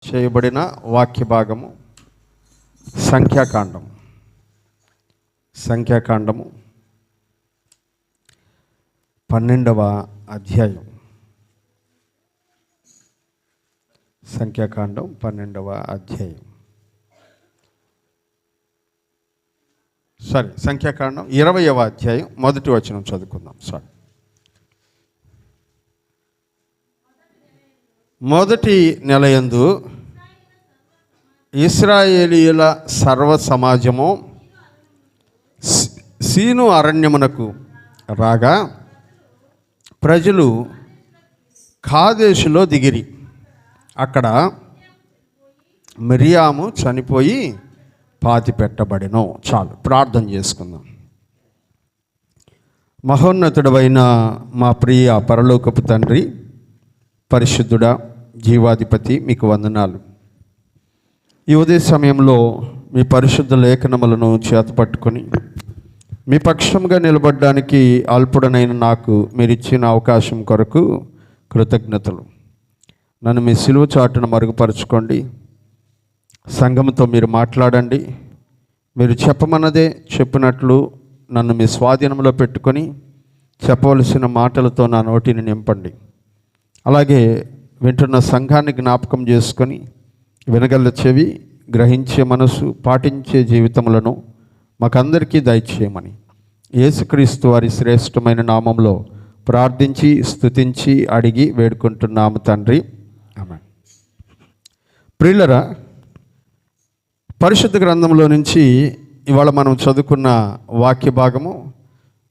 చేయబడిన వాక్య భాగము సంఖ్యాకాండము 12వ అధ్యాయం. సంఖ్యాకాండం 12వ అధ్యాయం. సంఖ్యాకాండం 20వ అధ్యాయం మొదటి వచనం చదువుకుందాం. మొదటి నెలయందు ఇశ్రాయేలీయుల సర్వ సమాజము సీను అరణ్యమునకు రాగా ప్రజలు కాదేశులో దిగిరి. అక్కడ మిరియాము చనిపోయి పాతి పెట్టబడెను. చాలు, ప్రార్థన చేసుకుందాం. మహోన్నతుడైన మా ప్రియ పరలోకపు తండ్రి, పరిశుద్ధుడా, జీవాధిపతి, మీకు వందనాలు. ఈ ఉదయ సమయంలో మీ పరిశుద్ధ లేఖనములను చేతపట్టుకొని మీ పక్షంగా నిలబడడానికి అల్పుడనైన నాకు మీరు ఇచ్చిన అవకాశం కొరకు కృతజ్ఞతలు. నన్ను మీ సిలువ చాటును మరుగుపరచుకోండి. సంఘంతో మీరు మాట్లాడండి. మీరు చెప్పమన్నదే చెప్పినట్లు నన్ను మీ స్వాధీనంలో పెట్టుకొని చెప్పవలసిన మాటలతో నా నోటిని నింపండి. అలాగే వింటున్న సంఘాన్ని జ్ఞాపకం చేసుకొని వినగల చెవి, గ్రహించే మనసు, పాటించే జీవితములను మాకందరికీ దయచేయమని యేసుక్రీస్తు వారి శ్రేష్టమైన నామంలో ప్రార్థించి స్తుతించి అడిగి వేడుకుంటున్నాము తండ్రి, ఆమేన్. ప్రియులరా, పరిశుద్ధ గ్రంథంలో నుంచి ఇవాళ మనం చదువుకున్న వాక్య భాగము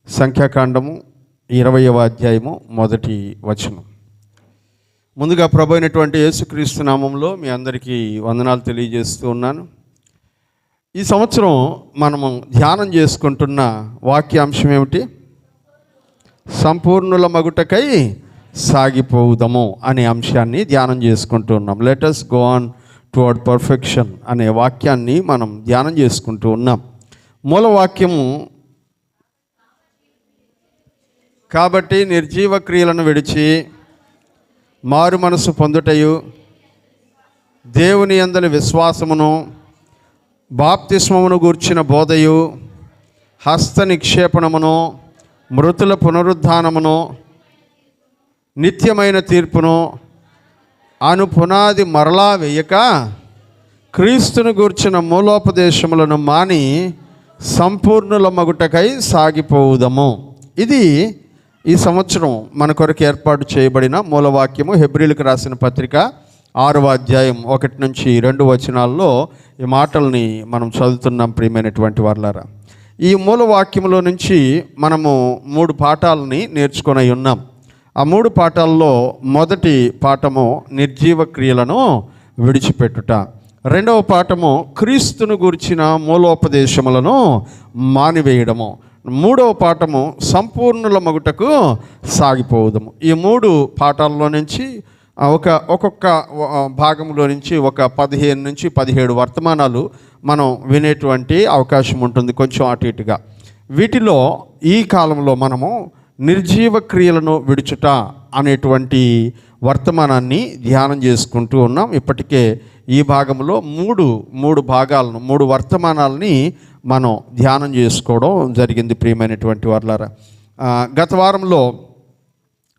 సంఖ్యాకాండము 20వ అధ్యాయము మొదటి వచనం. ముందుగా ప్రభు అయినటువంటి యేసుక్రీస్తు నామంలో మీ అందరికీ వందనాలు తెలియజేస్తూ ఉన్నాను. ఈ సంవత్సరం మనము ధ్యానం చేసుకుంటున్న వాక్యాంశం ఏమిటి? సంపూర్ణుల మగుటకై సాగిపోవుదము అనే అంశాన్ని ధ్యానం చేసుకుంటూ ఉన్నాం. Let us go on toward perfection అనే వాక్యాన్ని మనం ధ్యానం చేసుకుంటూ ఉన్నాం. మూల వాక్యము, కాబట్టి నిర్జీవ క్రియలను విడిచి మారు మనసు పొందుటయు, దేవుని యందలి విశ్వాసమును, బాప్తిస్మమును గూర్చిన బోధయు, హస్త నిక్షేపణమును, మృతుల పునరుద్ధానమును, నిత్యమైన తీర్పును అను పునాది మరలా వేయక క్రీస్తును గూర్చిన మూలోపదేశములను మాని సంపూర్ణుల మగుటకై సాగిపోవుదము. ఇది ఈ సంవత్సరం మన కొరకు ఏర్పాటు చేయబడిన మూలవాక్యము. హెబ్రీలకు రాసిన పత్రిక 6వ అధ్యాయం 1 నుంచి 2 వచనాల్లో ఈ మాటల్ని మనం చదువుతున్నాం. ప్రియమైనటువంటి వారలారా, ఈ మూలవాక్యంలో నుంచి మనము 3 పాఠాలని నేర్చుకొని ఉన్నాం. ఆ 3 పాఠాల్లో మొదటి పాఠము నిర్జీవ క్రియలను విడిచిపెట్టుట, రెండవ పాఠము క్రీస్తును గూర్చిన మూలోపదేశములను మానివేయడము, మూడవ పాఠము సంపూర్ణుల మగుటకు సాగిపోవుదము. ఈ 3 పాఠాల్లో నుంచి ఒక్కొక్క భాగంలో నుంచి ఒక 15 నుంచి 17 వర్తమానాలు మనం వినేటువంటి అవకాశం ఉంటుంది, కొంచెం అటు ఇటుగా. వీటిలో ఈ కాలంలో మనము నిర్జీవ క్రియలను విడుచుట అనేటువంటి వర్తమానాన్ని ధ్యానం చేసుకుంటూ ఉన్నాం. ఇప్పటికే ఈ భాగంలో మూడు భాగాలను, 3 వర్తమానాలని మనం ధ్యానం చేసుకోవడం జరిగింది. ప్రియమైనటువంటి వారలారా, గత వారంలో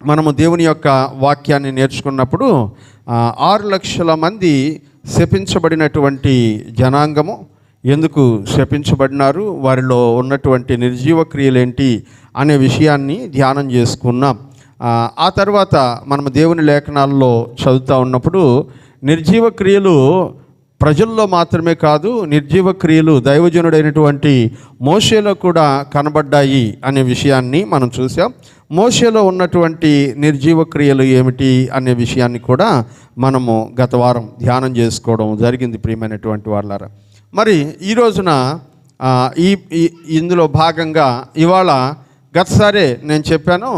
మనము దేవుని యొక్క వాక్యాన్ని నేర్చుకున్నప్పుడు 6 లక్షల మంది శపించబడినటువంటి జనాంగము ఎందుకు శపించబడినారు, వారిలో ఉన్నటువంటి నిర్జీవ క్రియలేంటి అనే విషయాన్ని ధ్యానం చేసుకున్నాం. ఆ తర్వాత మనము దేవుని లేఖనాల్లో చదువుతూ ఉన్నప్పుడు నిర్జీవ క్రియలు ప్రజల్లో మాత్రమే కాదు, నిర్జీవ క్రియలు దైవజనుడైనటువంటి మోషేలో కూడా కనబడ్డాయి అనే విషయాన్ని మనం చూసాం. మోషేలో ఉన్నటువంటి నిర్జీవ క్రియలు ఏమిటి అనే విషయాన్ని కూడా మనము గత వారం ధ్యానం చేసుకోవడం జరిగింది. ప్రియమైనటువంటి వాళ్ళారా, మరి ఈ రోజున ఇందులో భాగంగా ఇవాళ గతసారే నేను చెప్పాను,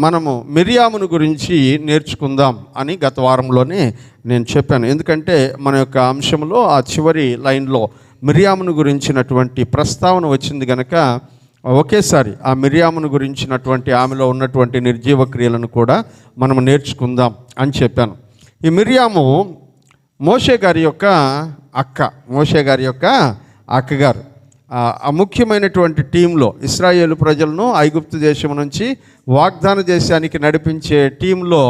మనము మిరియామును గురించి నేర్చుకుందాం అని గత వారంలోనే నేను చెప్పాను. ఎందుకంటే మన యొక్క అంశంలో ఆ చివరి లైన్లో మిరియామును గురించినటువంటి ప్రస్తావన వచ్చింది కనుక ఒకేసారి ఆ మిరియామును గురించినటువంటి ఆమెలో ఉన్నటువంటి నిర్జీవ క్రియలను కూడా మనం నేర్చుకుందాం అని చెప్పాను. ఈ మిరియాము మోషే గారి యొక్క అక్కగారు ఆ ముఖ్యమైనటువంటి టీంలో ఇశ్రాయేలు ప్రజలను ఐగుప్తు దేశం నుంచి వాగ్దాన దేశానికి నడిపించే టీంలో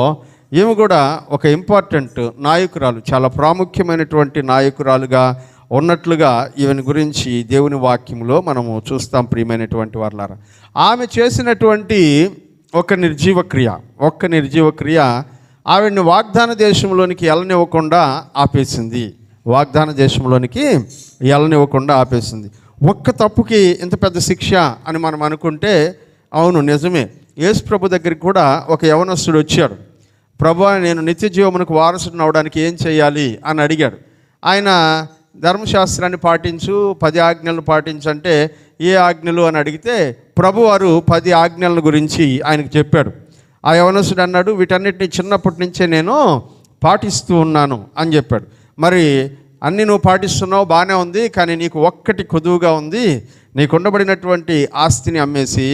ఈమె కూడా ఒక ఇంపార్టెంట్ నాయకురాలు, చాలా ప్రాముఖ్యమైనటువంటి నాయకురాలుగా ఉన్నట్లుగా ఈమెను గురించి దేవుని వాక్యంలో మనము చూస్తాం. ప్రియమైనటువంటి వారలారా, ఆమె చేసినటువంటి ఒక నిర్జీవ క్రియ ఆవిడ్ని వాగ్దాన దేశంలోనికి వెళ్ళనివ్వకుండా ఆపేసింది. ఒక్క తప్పుకి ఇంత పెద్ద శిక్ష అని మనం అనుకుంటే అవును, నిజమే. యేసు ప్రభు దగ్గరికి కూడా ఒక యవనస్తుడు వచ్చాడు. ప్రభువా, నేను నిత్య జీవమునకు వారసుడిని అవడానికి ఏం చేయాలి అని అడిగాడు. ఆయన ధర్మశాస్త్రాన్ని పాటించు, 10 ఆజ్ఞలను పాటించంటే ఏ ఆజ్ఞలు అని అడిగితే ప్రభువారు 10 ఆజ్ఞల గురించి ఆయనకు చెప్పాడు. ఆ యవనస్తుడు అన్నాడు, వీటన్నిటిని చిన్నప్పటి నుంచే నేను పాటిస్తూ ఉన్నాను అని చెప్పాడు. మరి అన్నీ నువ్వు పాటిస్తున్నావు, బాగానే ఉంది, కానీ నీకు ఒక్కటి కొదువుగా ఉంది. నీకు ఉండబడినటువంటి ఆస్తిని అమ్మేసి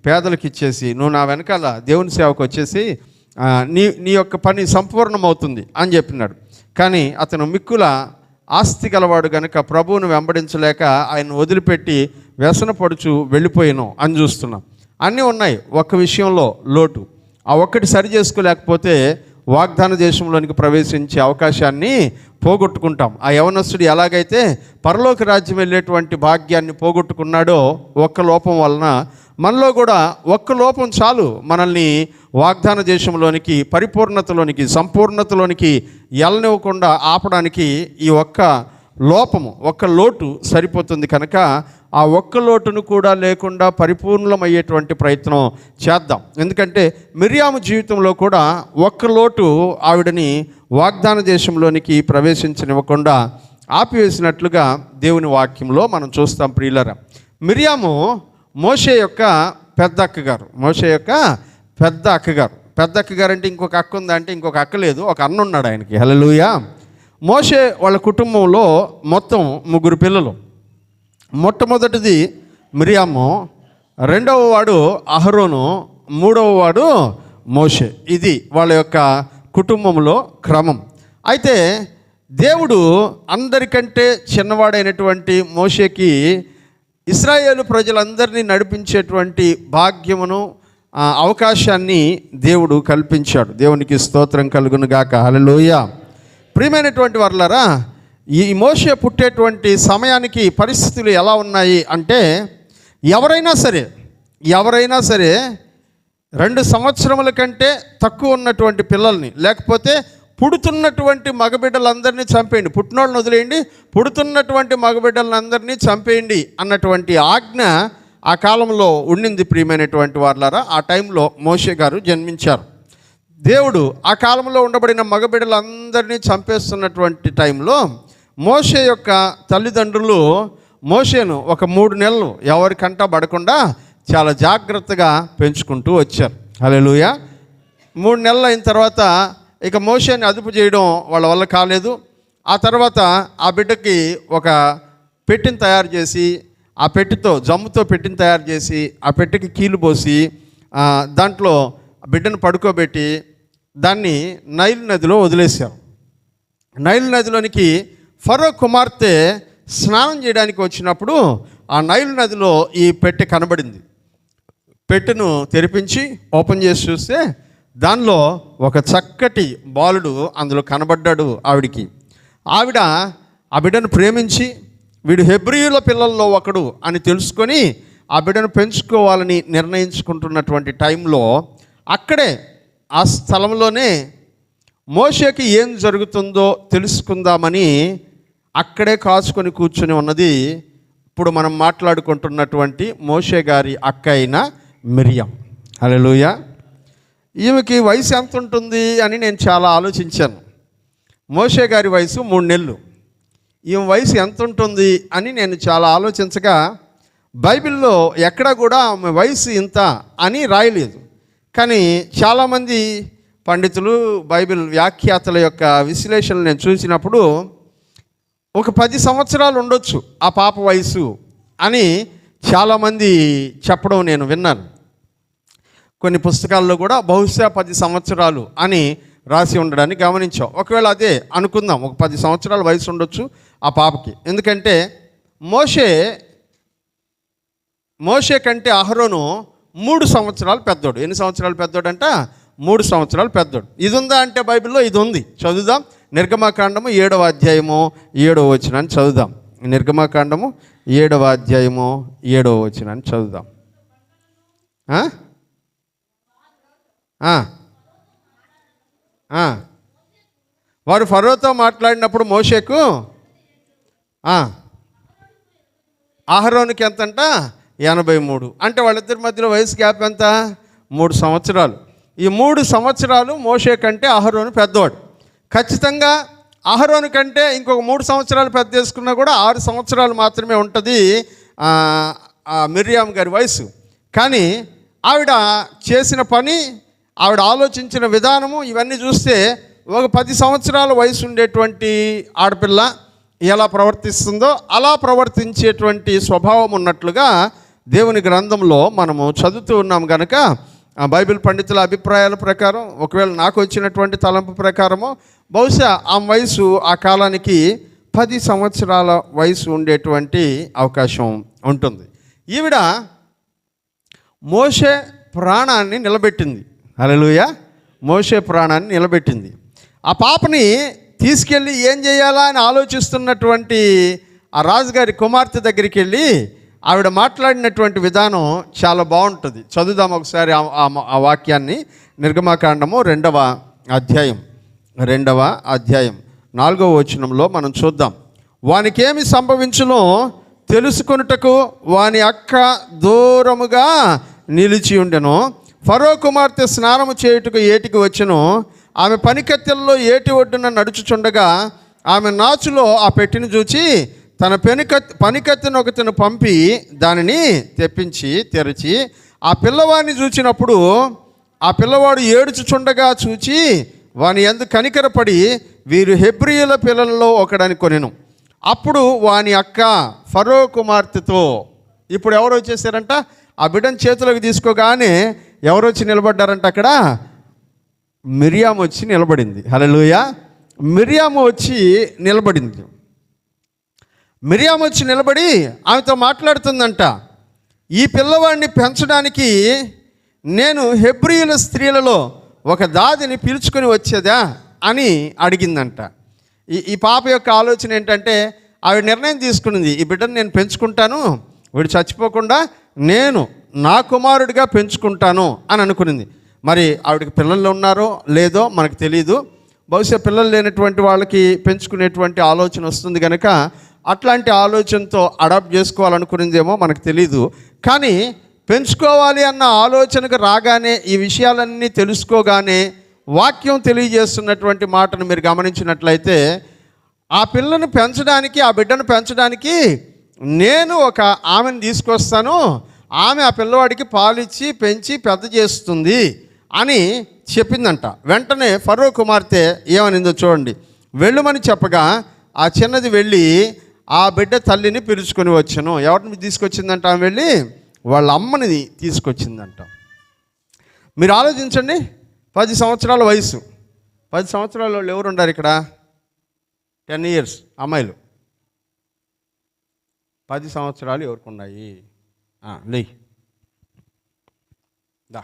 పేదలకు ఇచ్చేసి నువ్వు నా వెనకాల దేవుని సేవకు వచ్చేసి నీ యొక్క పని సంపూర్ణమవుతుంది అని చెప్పినాడు. కానీ అతను మిక్కుల ఆస్తి గలవాడు గనుక ప్రభువును వెంబడించలేక ఆయన వదిలిపెట్టి వ్యసనపడుచు వెళ్ళిపోయాను అని చూస్తున్నాం. అన్నీ ఉన్నాయి, ఒక్క విషయంలో లోటు. ఆ ఒక్కటి సరి చేసుకోలేకపోతే వాగ్దాన దేశంలోనికి ప్రవేశించే అవకాశాన్ని పోగొట్టుకుంటాం. ఆ యవనస్తుడు ఎలాగైతే పరలోక రాజ్యం వెళ్ళేటువంటి భాగ్యాన్ని పోగొట్టుకున్నాడో ఒక్క లోపం వలన మనలో కూడా ఒక్క లోపం చాలు మనల్ని వాగ్దాన దేశంలోనికి, పరిపూర్ణతలోనికి, సంపూర్ణతలోనికి వెళ్ళనివ్వకుండా ఆపడానికి. ఈ ఒక్క లోటు సరిపోతుంది. కనుక ఆ ఒక్క లోటును కూడా లేకుండా పరిపూర్ణమయ్యేటువంటి ప్రయత్నం చేద్దాం. ఎందుకంటే మిర్యాము జీవితంలో కూడా ఒక్క లోటు ఆవిడని వాగ్దాన దేశంలోనికి ప్రవేశించనివ్వకుండా ఆపివేసినట్లుగా దేవుని వాక్యంలో మనం చూస్తాం. ప్రియులరా, మిర్యాము మోషే యొక్క పెద్ద అక్కగారు అంటే ఇంకొక అక్క ఉందా అంటే ఇంకొక అక్క లేదు, ఒక అన్న ఉన్నాడు ఆయనకి. హల్లెలూయా. మోషే వాళ్ళ కుటుంబంలో మొత్తం 3 పిల్లలు. మొట్టమొదటిది మిర్యాము, రెండవ వాడు అహరోను, మూడవ వాడు మోషే. ఇది వాళ్ళ యొక్క కుటుంబంలో క్రమం. అయితే దేవుడు అందరికంటే చిన్నవాడైనటువంటి మోషేకి ఇశ్రాయేలు ప్రజలందరినీ నడిపించేటువంటి భాగ్యమును, అవకాశాన్ని దేవుడు కల్పించాడు. దేవునికి స్తోత్రం కలుగును గాక. హల్లెలూయా. ప్రియమైనటువంటి వారలారా, ఈ మోషే పుట్టేటువంటి సమయానికి పరిస్థితులు ఎలా ఉన్నాయి అంటే ఎవరైనా సరే 2 సంవత్సరముల కంటే తక్కువ ఉన్నటువంటి పిల్లల్ని, లేకపోతే పుడుతున్నటువంటి మగబిడ్డలందరినీ చంపేయండి, పుట్టినోళ్ళని వదిలేయండి, పుడుతున్నటువంటి మగబిడ్డలందరినీ చంపేయండి అన్నటువంటి ఆజ్ఞ ఆ కాలంలో ఉండింది. ప్రియమైనటువంటి వారలారా, ఆ టైంలో మోషే గారు జన్మించారు. దేవుడు ఆ కాలంలో ఉండబడిన మగబిడ్డలందరినీ చంపేస్తున్నటువంటి టైంలో మోషే యొక్క తల్లిదండ్రులు మోషేను ఒక 3 నెలలు ఎవరికంట పడకుండా చాలా జాగ్రత్తగా పెంచుకుంటూ వచ్చారు. హల్లెలూయా. 3 నెలలు అయిన తర్వాత ఇక మోషేని అదుపు చేయడం వాళ్ళ వల్ల కాలేదు. ఆ తర్వాత ఆ బిడ్డకి ఒక పెట్టెని తయారు చేసి, ఆ పెట్టెతో జమ్ముతో పెట్టెని తయారు చేసి, ఆ పెట్టెకి కీలు పోసి దాంట్లో బిడ్డను పడుకోబెట్టి దాన్ని నైల్ నదిలో వదిలేశారు. నైల్ నదిలోనికి ఫరో కుమార్తె స్నానం చేయడానికి వచ్చినప్పుడు ఆ నైల్ నదిలో ఈ పెట్టె కనబడింది. పెట్టెను తెరిపించి ఓపెన్ చేసి చూస్తే దానిలో ఒక చక్కటి బాలుడు అందులో కనబడ్డాడు ఆవిడికి. ఆవిడ ఆ బిడ్డను ప్రేమించి వీడు హెబ్రీయుల పిల్లల్లో ఒకడు అని తెలుసుకొని ఆ బిడ్డను పెంచుకోవాలని నిర్ణయించుకుంటున్నటువంటి టైంలో అక్కడే ఆ స్థలంలోనే మోషేకి ఏం జరుగుతుందో తెలుసుకుందామని అక్కడే కాచుకొని కూర్చొని ఉన్నది ఇప్పుడు మనం మాట్లాడుకుంటున్నటువంటి మోషే గారి అక్క అయిన మిర్యాం. హల్లెలూయా. ఈమెకి వయసు ఎంత ఉంటుంది అని నేను చాలా ఆలోచించాను. మోషే గారి వయసు 3 నెలలు, ఈమె వయసు ఎంత ఉంటుంది అని నేను చాలా ఆలోచించగా బైబిల్లో ఎక్కడా కూడా ఆమె వయసు ఇంత అని రాయలేదు. కానీ చాలామంది పండితులు, బైబిల్ వ్యాఖ్యాతల యొక్క విశ్లేషణలు నేను చూసినప్పుడు ఒక 10 సంవత్సరాలు ఉండొచ్చు ఆ పాప వయసు అని చాలామంది చెప్పడం నేను విన్నాను. కొన్ని పుస్తకాల్లో కూడా బహుశా 10 సంవత్సరాలు అని రాసి ఉండడాన్ని గమనించాం. ఒకవేళ అదే అనుకుందాం, ఒక 10 సంవత్సరాల వయసు ఉండొచ్చు ఆ పాపకి. ఎందుకంటే మోషే కంటే అహరోను 3 సంవత్సరాలు పెద్దోడు. ఎన్ని సంవత్సరాలు పెద్దోడు అంట? 3 సంవత్సరాలు పెద్దోడు. ఇది ఉందా అంటే బైబిల్లో ఇది ఉంది. చదువుదాం. నిర్గమకాండము 7వ అధ్యాయము 7వ వచనాన్ని చదువుదాం. నిర్గమకాండము 7వ అధ్యాయము 7వ వచనాన్ని చదువుదాం. వారు ఫరోతో మాట్లాడినప్పుడు మోషేకు అహరోనుకి ఎంతంట? 83. అంటే వాళ్ళిద్దరి మధ్యలో వయసు గ్యాప్ ఎంత? 3 సంవత్సరాలు. ఈ 3 సంవత్సరాలు మోషే కంటే అహరోను పెద్దవాడు. ఖచ్చితంగా అహరోను కంటే ఇంకొక 3 సంవత్సరాలు పెద్ద చేసుకున్నా కూడా 6 సంవత్సరాలు మాత్రమే ఉంటుంది మిర్యామ్ గారి వయసు. కానీ ఆవిడ చేసిన పని, ఆవిడ ఆలోచించిన విధానము ఇవన్నీ చూస్తే ఒక 10 సంవత్సరాల వయసు ఉండేటువంటి ఆడపిల్ల ఎలా ప్రవర్తిస్తుందో అలా ప్రవర్తించేటువంటి స్వభావం ఉన్నట్లుగా దేవుని గ్రంథంలో మనము చదువుతూ ఉన్నాం కనుక బైబిల్ పండితుల అభిప్రాయాల ప్రకారం, ఒకవేళ నాకు వచ్చినటువంటి తలంపు ప్రకారము బహుశా ఆ వయసు ఆ కాలానికి 10 సంవత్సరాల వయసు ఉండేటువంటి అవకాశం ఉంటుంది. ఈవిడ మోషే ప్రాణాన్ని నిలబెట్టింది. హల్లెలూయా. మోషే ప్రాణాన్ని నిలబెట్టింది. ఆ పాపని తీసుకెళ్ళి ఏం చేయాలా అని ఆలోచిస్తున్నటువంటి ఆ రాజుగారి కుమార్తె దగ్గరికి వెళ్ళి ఆవిడ మాట్లాడినటువంటి విధానం చాలా బాగుంటుంది. చదువుదాం ఒకసారి ఆ వాక్యాన్ని. నిర్గమకాండము 2వ అధ్యాయం 4వ వచనంలో మనం చూద్దాం. వానికేమి సంభవించునో తెలుసుకొనుటకు వాని అక్క దూరముగా నిలిచి ఉండెను. ఫరో కుమార్తె స్నానము చేయుటకు ఏటికి వచ్చెను. ఆమె పనికత్తెల్లో ఏటి ఒడ్డున నడుచుచుండగా ఆమె నాచులో ఆ పెట్టిని చూచి తన పనికత్తెను ఒకతను పంపి దానిని తెప్పించి తెరిచి ఆ పిల్లవాడిని చూచినప్పుడు ఆ పిల్లవాడు ఏడుచుచుండగా చూచి వాని యందు కనికరపడి వీరు హెబ్రీయుల పిల్లలలో ఒకడని కొనెను. అప్పుడు వాని అక్క ఫరో కుమార్తెతో, ఇప్పుడు ఎవరు వచ్చేసారంట? ఆ బిడ్డను చేతిలోకి తీసుకోగానే ఎవరు వచ్చి నిలబడ్డారంట? అక్కడ మిర్యాము వచ్చి నిలబడింది. హల్లెలూయా. మిర్యాము వచ్చి నిలబడింది. మిర్యాము వచ్చి నిలబడి ఆమెతో మాట్లాడుతుందంట. ఈ పిల్లవాడిని పెంచడానికి నేను హెబ్రీయుల స్త్రీలలో ఒక దాదిని పిలుచుకొని వచ్చేదా అని అడిగిందంట. ఈ పాప యొక్క ఆలోచన ఏంటంటే, ఆవిడ నిర్ణయం తీసుకున్నది, ఈ బిడ్డను నేను పెంచుకుంటాను, వీడు చచ్చిపోకుండా నేను నా కుమారుడిగా పెంచుకుంటాను అని అనుకునింది. మరి ఆవిడకి పిల్లలు ఉన్నారో లేదో మనకు తెలియదు. బహుశా పిల్లలు లేనటువంటి వాళ్ళకి పెంచుకునేటువంటి ఆలోచన వస్తుంది కనుక అట్లాంటి ఆలోచనతో అడాప్ట్ చేసుకోవాలనుకునేదేమో మనకు తెలీదు. కానీ పెంచుకోవాలి అన్న ఆలోచనకు రాగానే, ఈ విషయాలన్నీ తెలుసుకోగానే వాక్యం తెలియజేస్తున్నటువంటి మాటను మీరు గమనించినట్లయితే, ఆ పిల్లను పెంచడానికి, ఆ బిడ్డను పెంచడానికి నేను ఒక ఆమెను తీసుకొస్తాను, ఆమె ఆ పిల్లవాడికి పాలిచ్చి పెంచి పెద్ద చేస్తుంది అని చెప్పిందంట. వెంటనే ఫరో కుమార్తె ఏమనిందో చూడండి. వెళ్ళమని చెప్పగా ఆ చిన్నది వెళ్ళి ఆ బిడ్డ తల్లిని పిలుచుకొని వచ్చాను. ఎవరిని తీసుకొచ్చిందంట? ఆమె వెళ్ళి వాళ్ళ అమ్మని తీసుకొచ్చిందంట. మీరు ఆలోచించండి, 10 సంవత్సరాల వయసు. 10 సంవత్సరాల వాళ్ళు ఎవరు ఉండారు ఇక్కడ? 10 years అమ్మాయిలు. 10 సంవత్సరాలు ఎవరికి ఉన్నాయి? లే దా.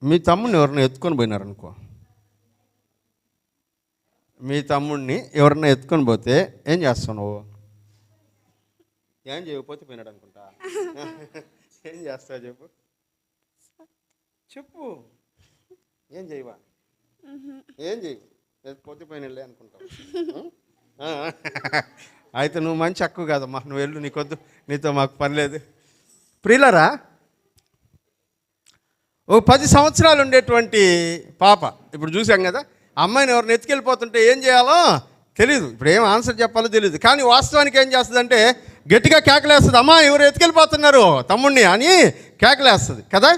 మీ తమ్ముడిని ఎవరన్నా ఎత్తుకొని పోయినారనుకో, మీ తమ్ముడిని ఎవరన్నా ఎత్తుకొని పోతే ఏం చేస్తావు నువ్వు? ఏం చేయకపోతే పోయినాడు అనుకుంటా. ఏం చేస్తావు చెప్పు, చెప్పు. ఏం చేయవా? ఏం చేయవు, పోతే పోయినలే అనుకుంటావు. అయితే నువ్వు మంచి హక్కు కాదమ్మా, నువ్వు వెళ్ళు, నీకొద్దు, నీతో మాకు పని లేదు. ప్రియులరా, ఓ 10 సంవత్సరాలు ఉండేటువంటి పాప ఇప్పుడు చూసాం కదా. అమ్మాయిని ఎవరిని ఎత్తుకెళ్ళిపోతుంటే ఏం చేయాలో తెలీదు, ఇప్పుడు ఏం ఆన్సర్ చెప్పాలో తెలియదు. కానీ వాస్తవానికి ఏం చేస్తుందంటే గట్టిగా కేకలేస్తుంది, అమ్మా ఎవరు ఎత్తుకెళ్ళిపోతున్నారు తమ్ముడిని అని కేకలేస్తుంది కదా.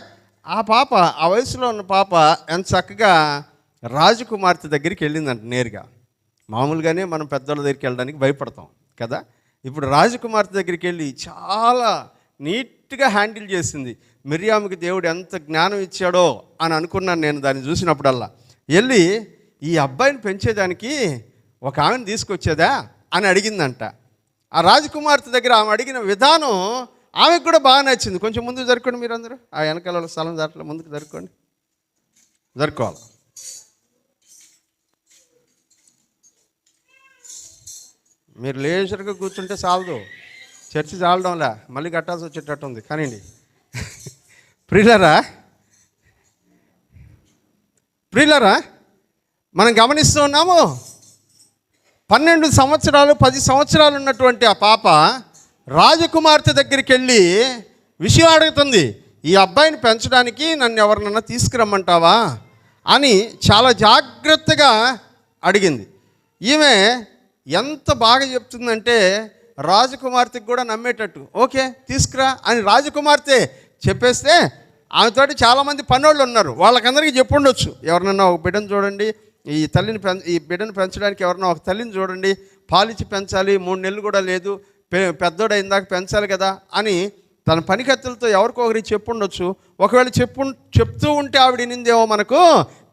ఆ పాప, ఆ వయసులో ఉన్న పాప ఎంత చక్కగా రాజకుమార్తె దగ్గరికి వెళ్ళిందంట నేరుగా. మామూలుగానే మనం పెద్దోళ్ళ దగ్గరికి వెళ్ళడానికి భయపడతాం కదా. ఇప్పుడు రాజకుమార్తె దగ్గరికి వెళ్ళి చాలా నీట్గా హ్యాండిల్ చేసింది. మిర్యాముకి దేవుడు ఎంత జ్ఞానం ఇచ్చాడో అని అనుకున్నాను నేను దాన్ని చూసినప్పుడల్లా. వెళ్ళి ఈ అబ్బాయిని పెంచేదానికి ఒక ఆమెను తీసుకొచ్చేదా అని అడిగిందంట. ఆ రాజకుమార్తె దగ్గర ఆమె అడిగిన విధానం ఆమెకు కూడా బాగా నచ్చింది. కొంచెం ముందుకు జరుపుకోండి మీరందరూ, ఆ వెనకాల స్థలం దాంట్లో ముందుకు జరుపుకోండి, జరుపుకోవాలి. మీరు లేచరుగా కూర్చుంటే చాలదు, చర్చి చాలడంలా మళ్ళీ కట్టాల్సి వచ్చేటట్టు ఉంది. కానివ్వండి. ప్రియులరా మనం గమనిస్తూ ఉన్నాము, 12 సంవత్సరాలు 10 సంవత్సరాలు ఉన్నటువంటి ఆ పాప రాజకుమార్తె దగ్గరికి వెళ్ళి విషయం అడుగుతుంది. ఈ అబ్బాయిని పెంచడానికి నన్ను ఎవరినన్నా తీసుకురమ్మంటావా అని చాలా జాగ్రత్తగా అడిగింది. ఈమె ఎంత బాగా చెప్తుందంటే రాజకుమార్తెకి కూడా నమ్మేటట్టు, ఓకే తీసుకురా అని రాజకుమార్తె చెప్పేస్తే ఆమెతోటి చాలామంది పనోళ్ళు ఉన్నారు, వాళ్ళకందరికీ చెప్పుండొచ్చు, ఎవరినన్నా ఒక బిడ్డను చూడండి, ఈ బిడ్డను పెంచడానికి ఎవరన్నా ఒక తల్లిని చూడండి, పాలిచ్చి పెంచాలి, 3 నెలలు కూడా లేదు, పెద్దోడు అయిందాక పెంచాలి కదా అని తన పనికత్తులతో ఎవరికో ఒకరికి చెప్పుండొచ్చు. ఒకవేళ చెప్తూ ఉంటే ఆవిడ నిందేమో మనకు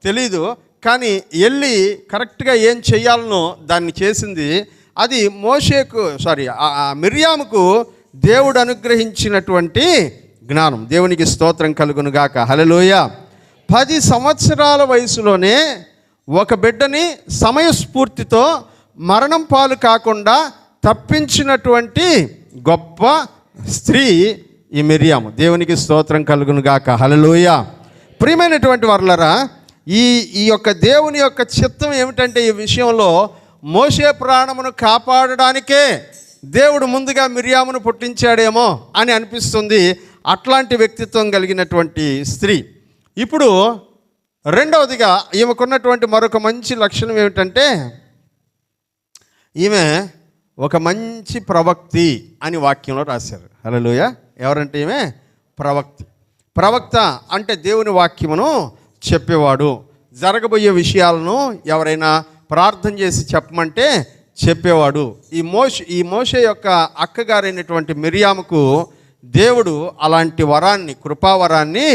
తెలీదు. కానీ వెళ్ళి కరెక్ట్గా ఏం చెయ్యాలనో దాన్ని చేసింది. అది మిర్యాముకు దేవుడు అనుగ్రహించినటువంటి జ్ఞానం. దేవునికి స్తోత్రం కలుగును గాక. హల్లెలూయా. 10 సంవత్సరాల వయసులోనే ఒక బిడ్డని సమయస్ఫూర్తితో మరణం పాలు కాకుండా తప్పించినటువంటి గొప్ప స్త్రీ ఈ మిర్యాము. దేవునికి స్తోత్రం కలుగును గాక. హల్లెలూయా. ప్రియమైనటువంటి వారులారా, ఈ యొక్క దేవుని యొక్క చిత్తం ఏమిటంటే ఈ విషయంలో మోషే ప్రాణమును కాపాడడానికే దేవుడు ముందుగా మిర్యామును పుట్టించాడేమో అని అనిపిస్తుంది. అట్లాంటి వ్యక్తిత్వం కలిగినటువంటి స్త్రీ. ఇప్పుడు రెండవదిగా ఈమెకున్నటువంటి మరొక మంచి లక్షణం ఏమిటంటే ఈమె ఒక మంచి ప్రవక్తి అని వాక్యంలో రాశారు. హల్లెలూయా. ఎవరంటే ఈమె ప్రవక్త అంటే దేవుని వాక్యమును చెప్పేవాడు. జరగబోయే విషయాలను ఎవరైనా ప్రార్థన చేసి చెప్పమంటే చెప్పేవాడు. ఈ మోషే యొక్క అక్కగారైనటువంటి మిర్యాముకు దేవుడు అలాంటి వరాన్ని, కృపావరాన్ని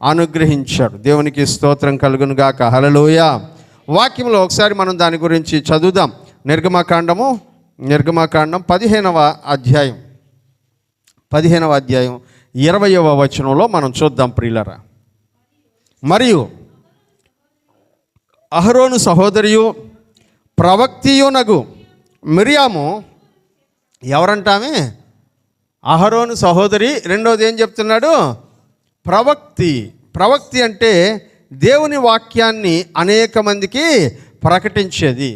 అనుగ్రహించాడు. దేవునికి స్తోత్రం కలుగును గాక. హల్లెలూయా. వాక్యంలో ఒకసారి మనం దాని గురించి చదువుదాం. నిర్గమకాండం 15వ అధ్యాయం 20వ వచనంలో మనం చూద్దాం ప్రియులరా. మరియు అహరోను సహోదరియు ప్రవక్తియునగు మిర్యాము ఎవరంటామే? అహరోను సహోదరి. రెండోది ఏం చెప్తున్నాడు? ప్రవక్తి అంటే దేవుని వాక్యాన్ని అనేక మందికి ప్రకటించేది,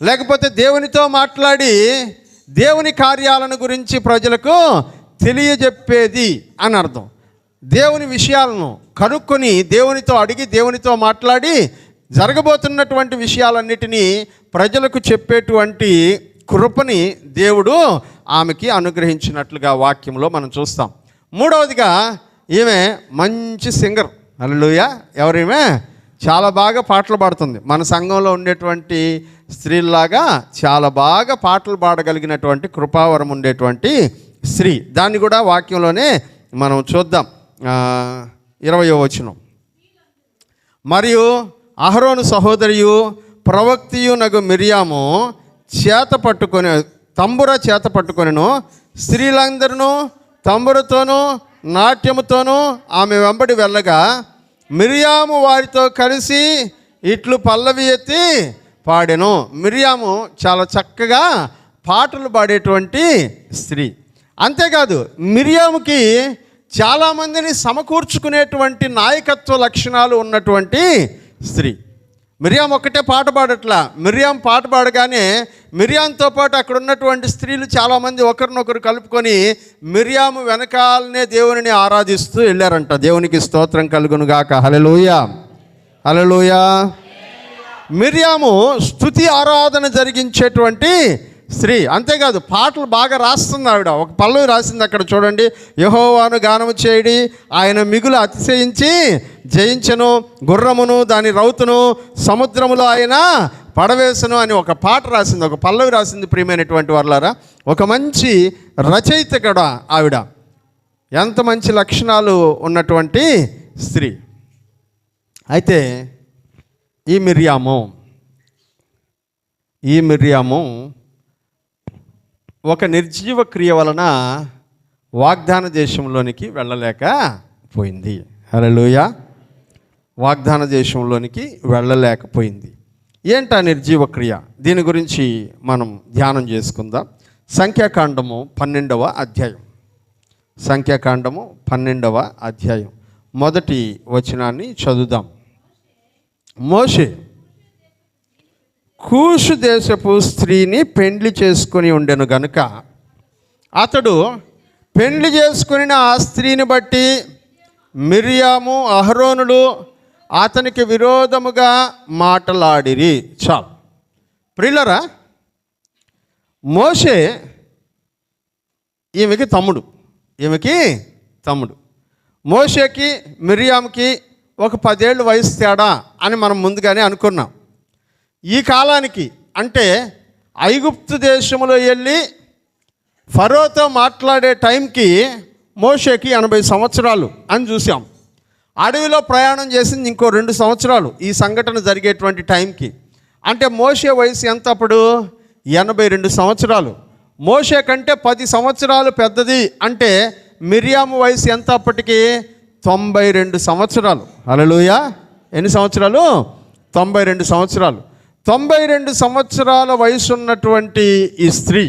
లేకపోతే దేవునితో మాట్లాడి దేవుని కార్యాలను గురించి ప్రజలకు తెలియజెప్పేది అని అర్థం. దేవుని విషయాలను కనుక్కొని దేవునితో అడిగి దేవునితో మాట్లాడి జరగబోతున్నటువంటి విషయాలన్నిటినీ ప్రజలకు చెప్పేటువంటి కృపని దేవుడు ఆమెకి అనుగ్రహించినట్లుగా వాక్యంలో మనం చూస్తాం. మూడవదిగా ఈమె మంచి సింగర్. హల్లెలూయా. ఎవరీమె? చాలా బాగా పాటలు పాడుతుంది. మన సంఘంలో ఉండేటువంటి స్త్రీలాగా చాలా బాగా పాటలు పాడగలిగినటువంటి కృపావరం ఉండేటువంటి స్త్రీ. దాన్ని కూడా వాక్యంలోనే మనం చూద్దాం. 20వ వచనం. మరియు అహరోను సహోదరియు ప్రవక్తియునగు మిర్యాము తంబుర చేత పట్టుకొనెను. స్త్రీలందరూ తంబురతోనూ నాట్యముతోనూ ఆమె వెంబడి వెళ్ళగా మిర్యాము వారితో కలిసి ఇట్లు పల్లవి ఎత్తి పాడెను. మిర్యాము చాలా చక్కగా పాటలు పాడేటువంటి స్త్రీ. అంతేకాదు మిర్యాముకి చాలామందిని సమకూర్చుకునేటువంటి నాయకత్వ లక్షణాలు ఉన్నటువంటి స్త్రీ. మిర్యాం ఒక్కటే పాట పాడట్లా. మిర్యాం పాట పాడగానే మిర్యాంతో పాటు అక్కడ ఉన్నటువంటి స్త్రీలు చాలామంది ఒకరినొకరు కలుపుకొని మిర్యాము వెనకాలనే దేవునిని ఆరాధిస్తూ వెళ్ళారంట. దేవునికి స్తోత్రం కలుగును గాక. హల్లెలూయా. హల్లెలూయా. మిర్యాము స్తుతి ఆరాధన జరిగించేటువంటి స్త్రీ. అంతేకాదు పాటలు బాగా రాస్తుంది ఆవిడ. ఒక పల్లవి రాసింది అక్కడ చూడండి. యెహోవాను గానము చేయడి, ఆయన మిగులు అతిశయించి జయించెను, గుర్రమును దాని రౌతును సముద్రములో ఆయన పడవేసను అని ఒక పాట రాసింది, ఒక పల్లవి రాసింది. ప్రియమైనటువంటి వారులారా, ఒక మంచి రచయిత కూడా ఆవిడ. ఎంత మంచి లక్షణాలు ఉన్నటువంటి స్త్రీ. అయితే ఈ మిర్యాము ఒక నిర్జీవ క్రియ వలన వాగ్దాన దేశంలోనికి వెళ్ళలేకపోయింది. హల్లెలూయా. వాగ్దాన దేశంలోనికి వెళ్ళలేకపోయింది. ఏంటా నిర్జీవ క్రియ? దీని గురించి మనం ధ్యానం చేసుకుందాం. సంఖ్యాకాండము 12వ అధ్యాయం. సంఖ్యాకాండము 12వ అధ్యాయం మొదటి వచనాన్ని చదువుదాం. మోషే కూషు దేశపు స్త్రీని పెండ్లి చేసుకొని ఉండెను గనుక అతడు పెండ్లి చేసుకుని ఆ స్త్రీని బట్టి మిర్యాము అహరోనులు అతనికి విరోధముగా మాటలాడిరి. చాలు ప్రియులరా, మోషే ఈమెకి తమ్ముడు. మోషేకి మిర్యాముకి ఒక 10 ఏళ్ళు వయసు తేడా అని మనం ముందుగానే అనుకున్నాం. ఈ కాలానికి అంటే ఐగుప్తు దేశంలో వెళ్ళి ఫరోతో మాట్లాడే టైంకి మోషేకి 80 సంవత్సరాలు అని చూసాం. అడవిలో ప్రయాణం చేసింది ఇంకో 2 సంవత్సరాలు ఈ సంఘటన జరిగేటువంటి టైంకి. అంటే మోషే వయసు ఎంత అప్పుడు? 82 సంవత్సరాలు. మోషే కంటే 10 సంవత్సరాలు పెద్దది అంటే మిర్యాము వయసు ఎంత అప్పటికి? 92 సంవత్సరాలు. హల్లెలూయా. ఎన్ని సంవత్సరాలు? 92 సంవత్సరాలు. 92 సంవత్సరాల వయసు ఉన్నటువంటి ఈ స్త్రీ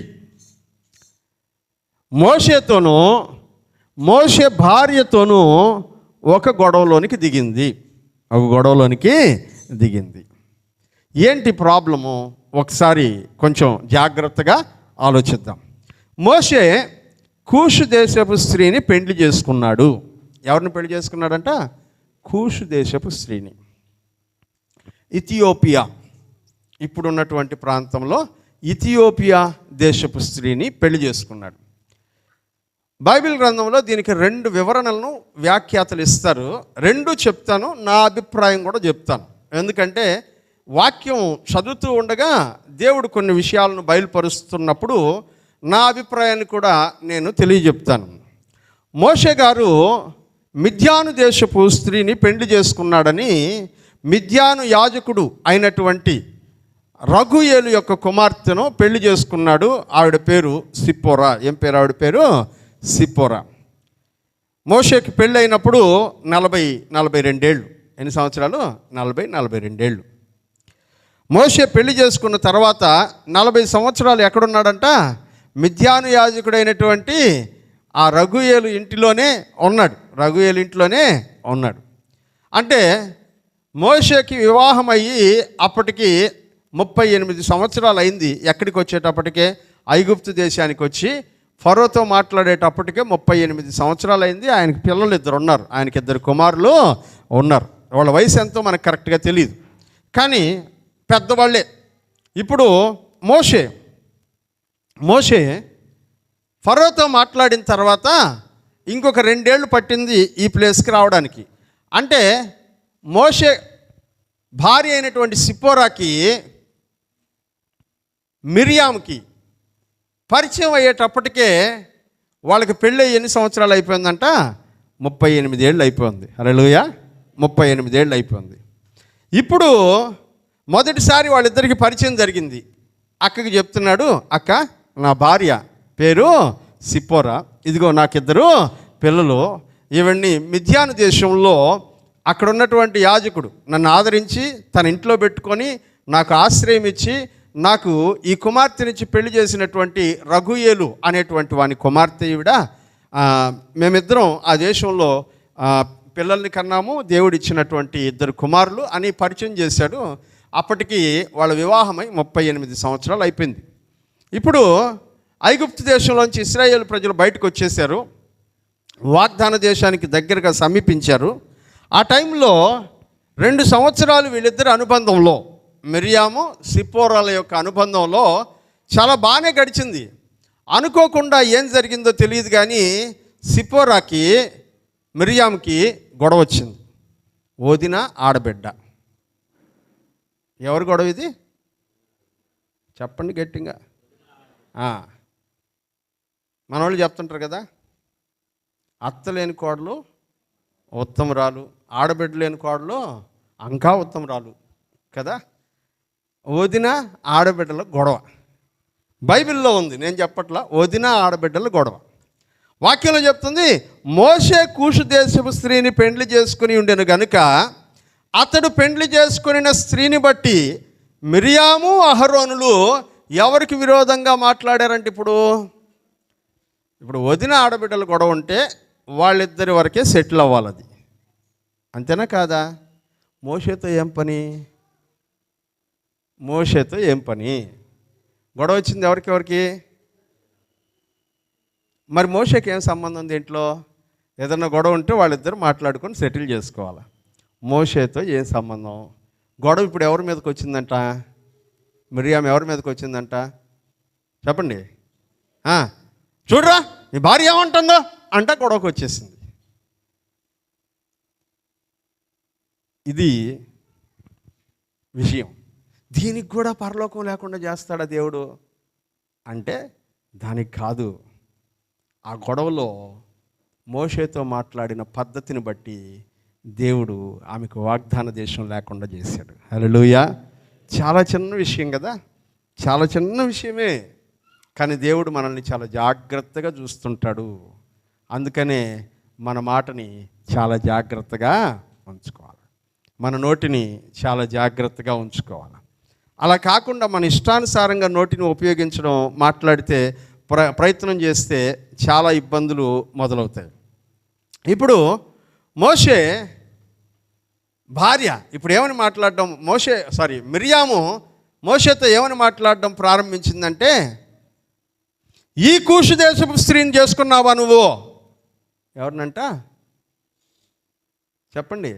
మోషే భార్యతోనూ ఒక గొడవలోనికి దిగింది. ఏంటి ప్రాబ్లము? ఒకసారి కొంచెం జాగ్రత్తగా ఆలోచిద్దాం. మోషే కూషు దేశపు స్త్రీని పెళ్లి చేసుకున్నాడు. ఎవరిని పెళ్లి చేసుకున్నాడంట? కూషు దేశపు స్త్రీని. ఇథియోపియా, ఇప్పుడున్నటువంటి ప్రాంతంలో ఇథియోపియా దేశపు స్త్రీని పెళ్లి చేసుకున్నాడు. బైబిల్ గ్రంథంలో దీనికి 2 వివరణలను వ్యాఖ్యాతలు ఇస్తారు. 2 చెప్తాను, నా అభిప్రాయం కూడా చెప్తాను. ఎందుకంటే వాక్యం చదువుతూ ఉండగా దేవుడు కొన్ని విషయాలను బయలుపరుస్తున్నప్పుడు నా అభిప్రాయాన్ని కూడా నేను తెలియజెప్తాను. మోషే గారు మిద్యాను దేశపు స్త్రీని పెళ్లి చేసుకున్నాడని మిద్యాను యాజకుడు అయినటువంటి రఘుయేలు యొక్క కుమార్తెను పెళ్లి చేసుకున్నాడు. ఆవిడ పేరు సిప్పోరా. ఏం పేరు ఆవిడ పేరు? సిప్పోరా. మోషేకి పెళ్ళి అయినప్పుడు 40-42 ఏళ్ళు. ఎన్ని సంవత్సరాలు? 40-42 ఏళ్ళు. మోషే పెళ్లి చేసుకున్న తర్వాత 40 సంవత్సరాలు ఎక్కడున్నాడంట? మిద్యాను యాజకుడైనటువంటి ఆ రఘుయేలు ఇంటిలోనే ఉన్నాడు. అంటే మోషేకి వివాహం అయ్యి అప్పటికి 38 సంవత్సరాలు అయింది. ఎక్కడికి వచ్చేటప్పటికే? ఐగుప్తు దేశానికి వచ్చి ఫరోతో మాట్లాడేటప్పటికే 38 సంవత్సరాలు అయింది. ఆయనకి పిల్లలు 2 ఉన్నారు. ఆయనకి 2 కుమారులు ఉన్నారు. వాళ్ళ వయసు ఎంతో మనకు కరెక్ట్గా తెలియదు, కానీ పెద్దవాళ్ళే. ఇప్పుడు మోషే ఫరోతో మాట్లాడిన తర్వాత ఇంకొక 2 ఏళ్ళు పట్టింది ఈ ప్లేస్కి రావడానికి. అంటే మోషే భార్య అయినటువంటి సిప్పోరాకి మిర్యాముకి పరిచయం అయ్యేటప్పటికే వాళ్ళకి పెళ్ళి ఎన్ని సంవత్సరాలు అయిపోయిందంట? 38 ఏళ్ళు అయిపోయింది. హల్లెలూయా. 38 ఏళ్ళు అయిపోయింది. ఇప్పుడు మొదటిసారి వాళ్ళిద్దరికి పరిచయం జరిగింది. అక్కకి చెప్తున్నాడు, అక్క నా భార్య పేరు సిప్పోరా, ఇదిగో నాకు 2 పిల్లలు. ఇవన్నీ మిద్యాను దేశంలో అక్కడ ఉన్నటువంటి యాజకుడు నన్ను ఆదరించి తన ఇంట్లో పెట్టుకొని నాకు ఆశ్రయం ఇచ్చి నాకు ఈ కుమార్తెనిచ్చి పెళ్లి చేసినటువంటి రఘుయేలు అనేటువంటి వాని కుమార్తె ఈవిడ. మేమిద్దరం ఆ దేశంలో పిల్లల్ని కన్నాము, దేవుడు ఇచ్చినటువంటి 2 కుమారులు అని పరిచయం చేశాడు. అప్పటికి వాళ్ళ వివాహమై 38 సంవత్సరాలు అయిపోయింది. ఇప్పుడు ఐగుప్తు దేశంలోంచి ఇశ్రాయేలు ప్రజలు బయటకు వచ్చేసారు, వాగ్దాన దేశానికి దగ్గరగా సమీపించారు. ఆ టైంలో 2 సంవత్సరాలు వీళ్ళిద్దరి అనుబంధంలో, మిర్యాము సిప్పోరాల యొక్క అనుబంధంలో చాలా బాగానే గడిచింది. అనుకోకుండా ఏం జరిగిందో తెలియదు కానీ సిప్పోరాకి మిర్యాముకి గొడవ వచ్చింది. వదిన ఆడబిడ్డ. ఎవరు గొడవ ఇది? చెప్పండి గట్టిగా. మన వాళ్ళు చెప్తుంటారు కదా, అత్త లేని కోడలు ఉత్తమురాలు, ఆడబిడ్డ లేని కోడలు ఇంకా ఉత్తమురాలు కదా. వదిన ఆడబిడ్డల గొడవ బైబిల్లో ఉంది, నేను చెప్పట్లా. వదిన ఆడబిడ్డల గొడవ వాక్యంలో చెప్తుంది. మోషే కూషు దేశపు స్త్రీని పెండ్లి చేసుకుని ఉండెను గనుక అతడు పెండ్లి చేసుకున్న స్త్రీని బట్టి మిరియాము అహరోనులు ఎవరికి విరోధంగా మాట్లాడారంటే, ఇప్పుడు వదిన ఆడబిడ్డల గొడవ ఉంటే వాళ్ళిద్దరి వరకే సెటిల్ అవ్వాలి. అది అంతేనా కాదా? మోషేతో ఏం పని? గొడవ వచ్చింది ఎవరికి? మరి మోషేకి ఏం సంబంధం దీంట్లో? ఏదన్నా గొడవ ఉంటే వాళ్ళిద్దరు మాట్లాడుకొని సెటిల్ చేసుకోవాలి. మోషేతో ఏం సంబంధం? గొడవ ఇప్పుడు ఎవరి మీదకి వచ్చిందంట? మిరియాం ఎవరి మీదకి వచ్చిందంట చెప్పండి. చూడరా నీ భార్య ఏమంటుందో అంట గొడవకు వచ్చేసింది. ఇది విషయం. దీనికి కూడా పరలోకం లేకుండా చేస్తాడా దేవుడు అంటే దానికి కాదు. ఆ గొడవలో మోషేతో మాట్లాడిన పద్ధతిని బట్టి దేవుడు ఆమెకు వాగ్దాన దేశం లేకుండా చేశాడు. హల్లెలూయా. చాలా చిన్న విషయం కదా, చాలా చిన్న విషయమే, కానీ దేవుడు మనల్ని చాలా జాగ్రత్తగా చూస్తుంటాడు. అందుకనే మన మాటని చాలా జాగ్రత్తగా ఉంచుకోవాలి, మన నోటిని చాలా జాగ్రత్తగా ఉంచుకోవాలి. అలా కాకుండా మన ఇష్టానుసారంగా నోటిని ఉపయోగించడం, మాట్లాడితే ప్రయత్నం చేస్తే చాలా ఇబ్బందులు మొదలవుతాయి. ఇప్పుడు మోషే భార్య ఇప్పుడు ఏమని మాట్లాడడం, మిరియాము మోషేతో ఏమని మాట్లాడడం ప్రారంభించిందంటే, ఈ కూషు దేశపు స్త్రీని చేసుకున్నావా నువ్వు? ఎవరినంట చెప్పండి.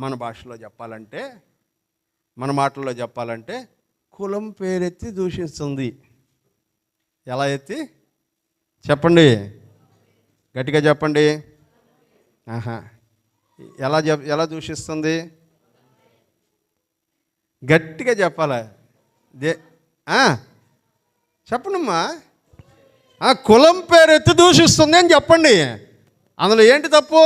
మన భాషలో చెప్పాలంటే, మన మాటల్లో చెప్పాలంటే కులం పేరెత్తి దూషిస్తుంది. ఎలా ఎత్తి చెప్పండి, గట్టిగా చెప్పండి. ఎలా దూషిస్తుంది? గట్టిగా చెప్పాలా? చెప్పండమ్మా. కులం పేరెత్తి దూషిస్తుంది అని చెప్పండి. అందులో ఏంటి తప్పు?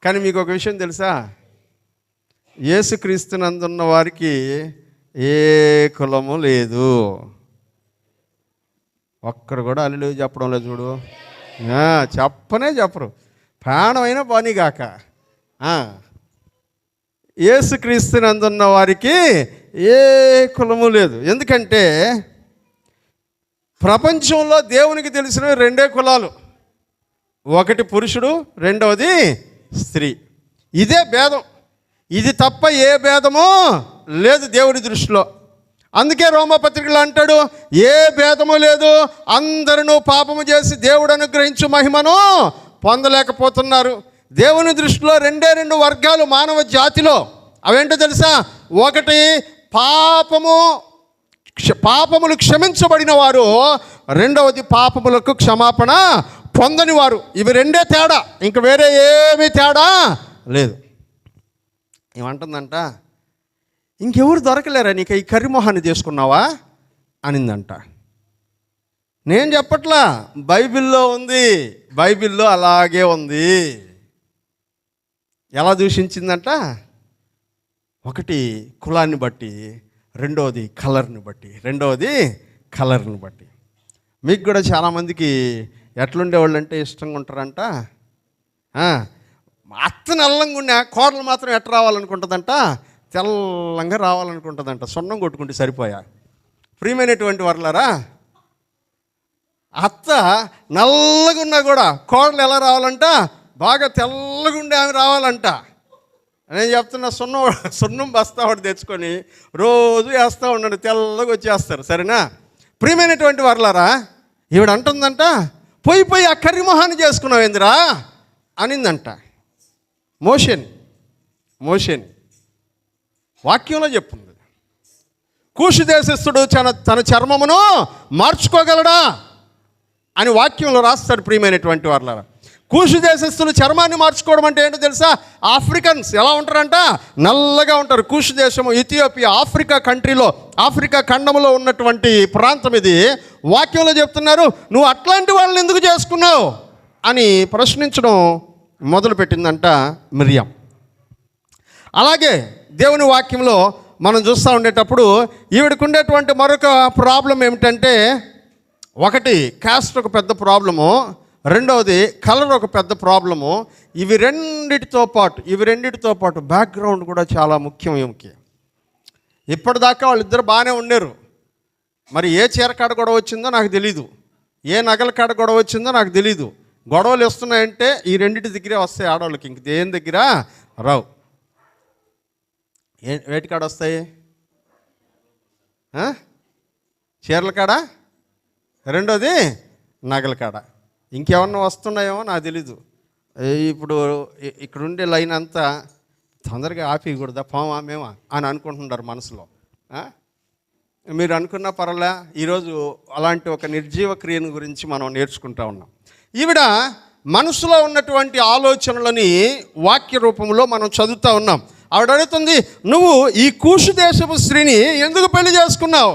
కానీ మీకు ఒక విషయం తెలుసా? యేసుక్రీస్తునందున్న వారికి ఏ కులము లేదు. ఒక్కడు కూడా హల్లెలూయా చెప్పడం లేదు చూడు. చెప్పరు. ప్రాణమైన పనిగాక యేసుక్రీస్తునందున్న వారికి ఏ కులము లేదు. ఎందుకంటే ప్రపంచంలో దేవునికి తెలిసినవి రెండే కులాలు, ఒకటి పురుషుడు, రెండవది స్త్రీ. ఇదే భేదం. ఇది తప్ప ఏ భేదమో లేదు దేవుడి దృష్టిలో. అందుకే రోమపత్రికలు అంటాడు, ఏ భేదము లేదు, అందరూ పాపము చేసి దేవుడు అనుగ్రహించు మహిమను పొందలేకపోతున్నారు. దేవుని దృష్టిలో రెండు వర్గాలు మానవ జాతిలో. అవేంటో తెలుసా? ఒకటి పాపములు క్షమించబడిన వారు, రెండవది పాపములకు క్షమాపణ పొందని వారు. ఇవి రెండే తేడా, ఇంక వేరే ఏమీ తేడా లేదు. ఏమంటుందంట, ఇంకెవరు దొరకలేరా నీకు ఈ కర్రిమొహాన్ని చేసుకున్నావా అనిందంట. నేను చెప్పట్లా, బైబిల్లో ఉంది, బైబిల్లో అలాగే ఉంది. ఎలా దూషించిందంట? ఒకటి కులాన్ని బట్టి, రెండవది కలర్ని బట్టి. మీకు కూడా చాలామందికి ఎట్లుండేవాళ్ళు అంటే ఇష్టంగా ఉంటారంట. అత్త నల్లంగా ఉండే కోడలు మాత్రం ఎట్లా రావాలనుకుంటుందంట, తెల్లంగా రావాలనుకుంటుందంట. సున్నం కొట్టుకుంటే సరిపోయా. ప్రియమైనటువంటి వర్లారా, అత్త నల్లగా ఉన్నా కూడా కోడలు ఎలా రావాలంట, బాగా తెల్లగా ఉండే ఆమె రావాలంట. నేను చెప్తున్నా, సున్నం బస్తా ఒకటి తెచ్చుకొని రోజు వేస్తూ ఉండండి, తెల్లగా వచ్చేస్తారు. సరేనా? ప్రియమైనటువంటి వర్లారా, ఈవిడ అంటుందంట, పోయి ఆ కర్రిమొహాన్ని చేసుకున్నావు ఏందిరా అనిందంట. మోషేని వాక్యంలో చెప్తుంది. కూషు దేశస్థుడు తన చర్మమును మార్చుకోగలడా అని వాక్యంలో రాస్తాడు. ప్రియమైనటువంటి వారలారా, కూషు దేశస్తులు చర్మాన్ని మార్చుకోవడం అంటే ఏంటో తెలుసా? ఆఫ్రికన్స్ ఎలా ఉంటారంట? నల్లగా ఉంటారు. కూషు దేశము ఇథియోపియా, ఆఫ్రికా కంట్రీలో, ఆఫ్రికా ఖండంలో ఉన్నటువంటి ప్రాంతం ఇది. వాక్యంలో చెప్తున్నారు, నువ్వు అట్లాంటి వాళ్ళని ఎందుకు చేసుకున్నావు అని ప్రశ్నించడం మొదలుపెట్టిందంట మిరియాం. అలాగే దేవుని వాక్యంలో మనం చూస్తూ ఉండేటప్పుడు ఈవిడకు ఉండేటువంటి మరొక ప్రాబ్లం ఏమిటంటే, ఒకటి క్యాస్ట్ ఒక పెద్ద ప్రాబ్లము, రెండవది కలర్ ఒక పెద్ద ప్రాబ్లము. ఇవి రెండిటితో పాటు బ్యాక్గ్రౌండ్ కూడా చాలా ముఖ్యం ఈమెకి. ఇప్పటిదాకా వాళ్ళిద్దరు బాగానే ఉండేరు. మరి ఏ చీర కాడ గొడవ వచ్చిందో నాకు తెలీదు, ఏ నగల కాడ గొడవ వచ్చిందో నాకు తెలీదు. గొడవలు వస్తున్నాయంటే ఈ రెండింటి దగ్గరే వస్తాయి ఆడవాళ్ళకి, ఇంక దేని దగ్గర రావు. వేటి కాడ వస్తాయి? చీరల కాడ, రెండోది నగల కాడ. ఇంకేమన్నా వస్తున్నాయేమో నాకు తెలీదు. ఇప్పుడు ఇక్కడ ఉండే లైన్ అంతా తొందరగా ఆపేయకూడదా, పోమా మేమా అని అనుకుంటున్నారు మనసులో. మీరు అనుకున్న పర్వాలే. ఈరోజు అలాంటి ఒక నిర్జీవ క్రియను గురించి మనం నేర్చుకుంటా ఉన్నాం. ఈవిడ మనసులో ఉన్నటువంటి ఆలోచనలని వాక్య రూపంలో మనం చదువుతూ ఉన్నాం. ఆవిడ అడుగుతుంది, నువ్వు ఈ కూషు దేశపు స్త్రీని ఎందుకు పెళ్లి చేసుకున్నావు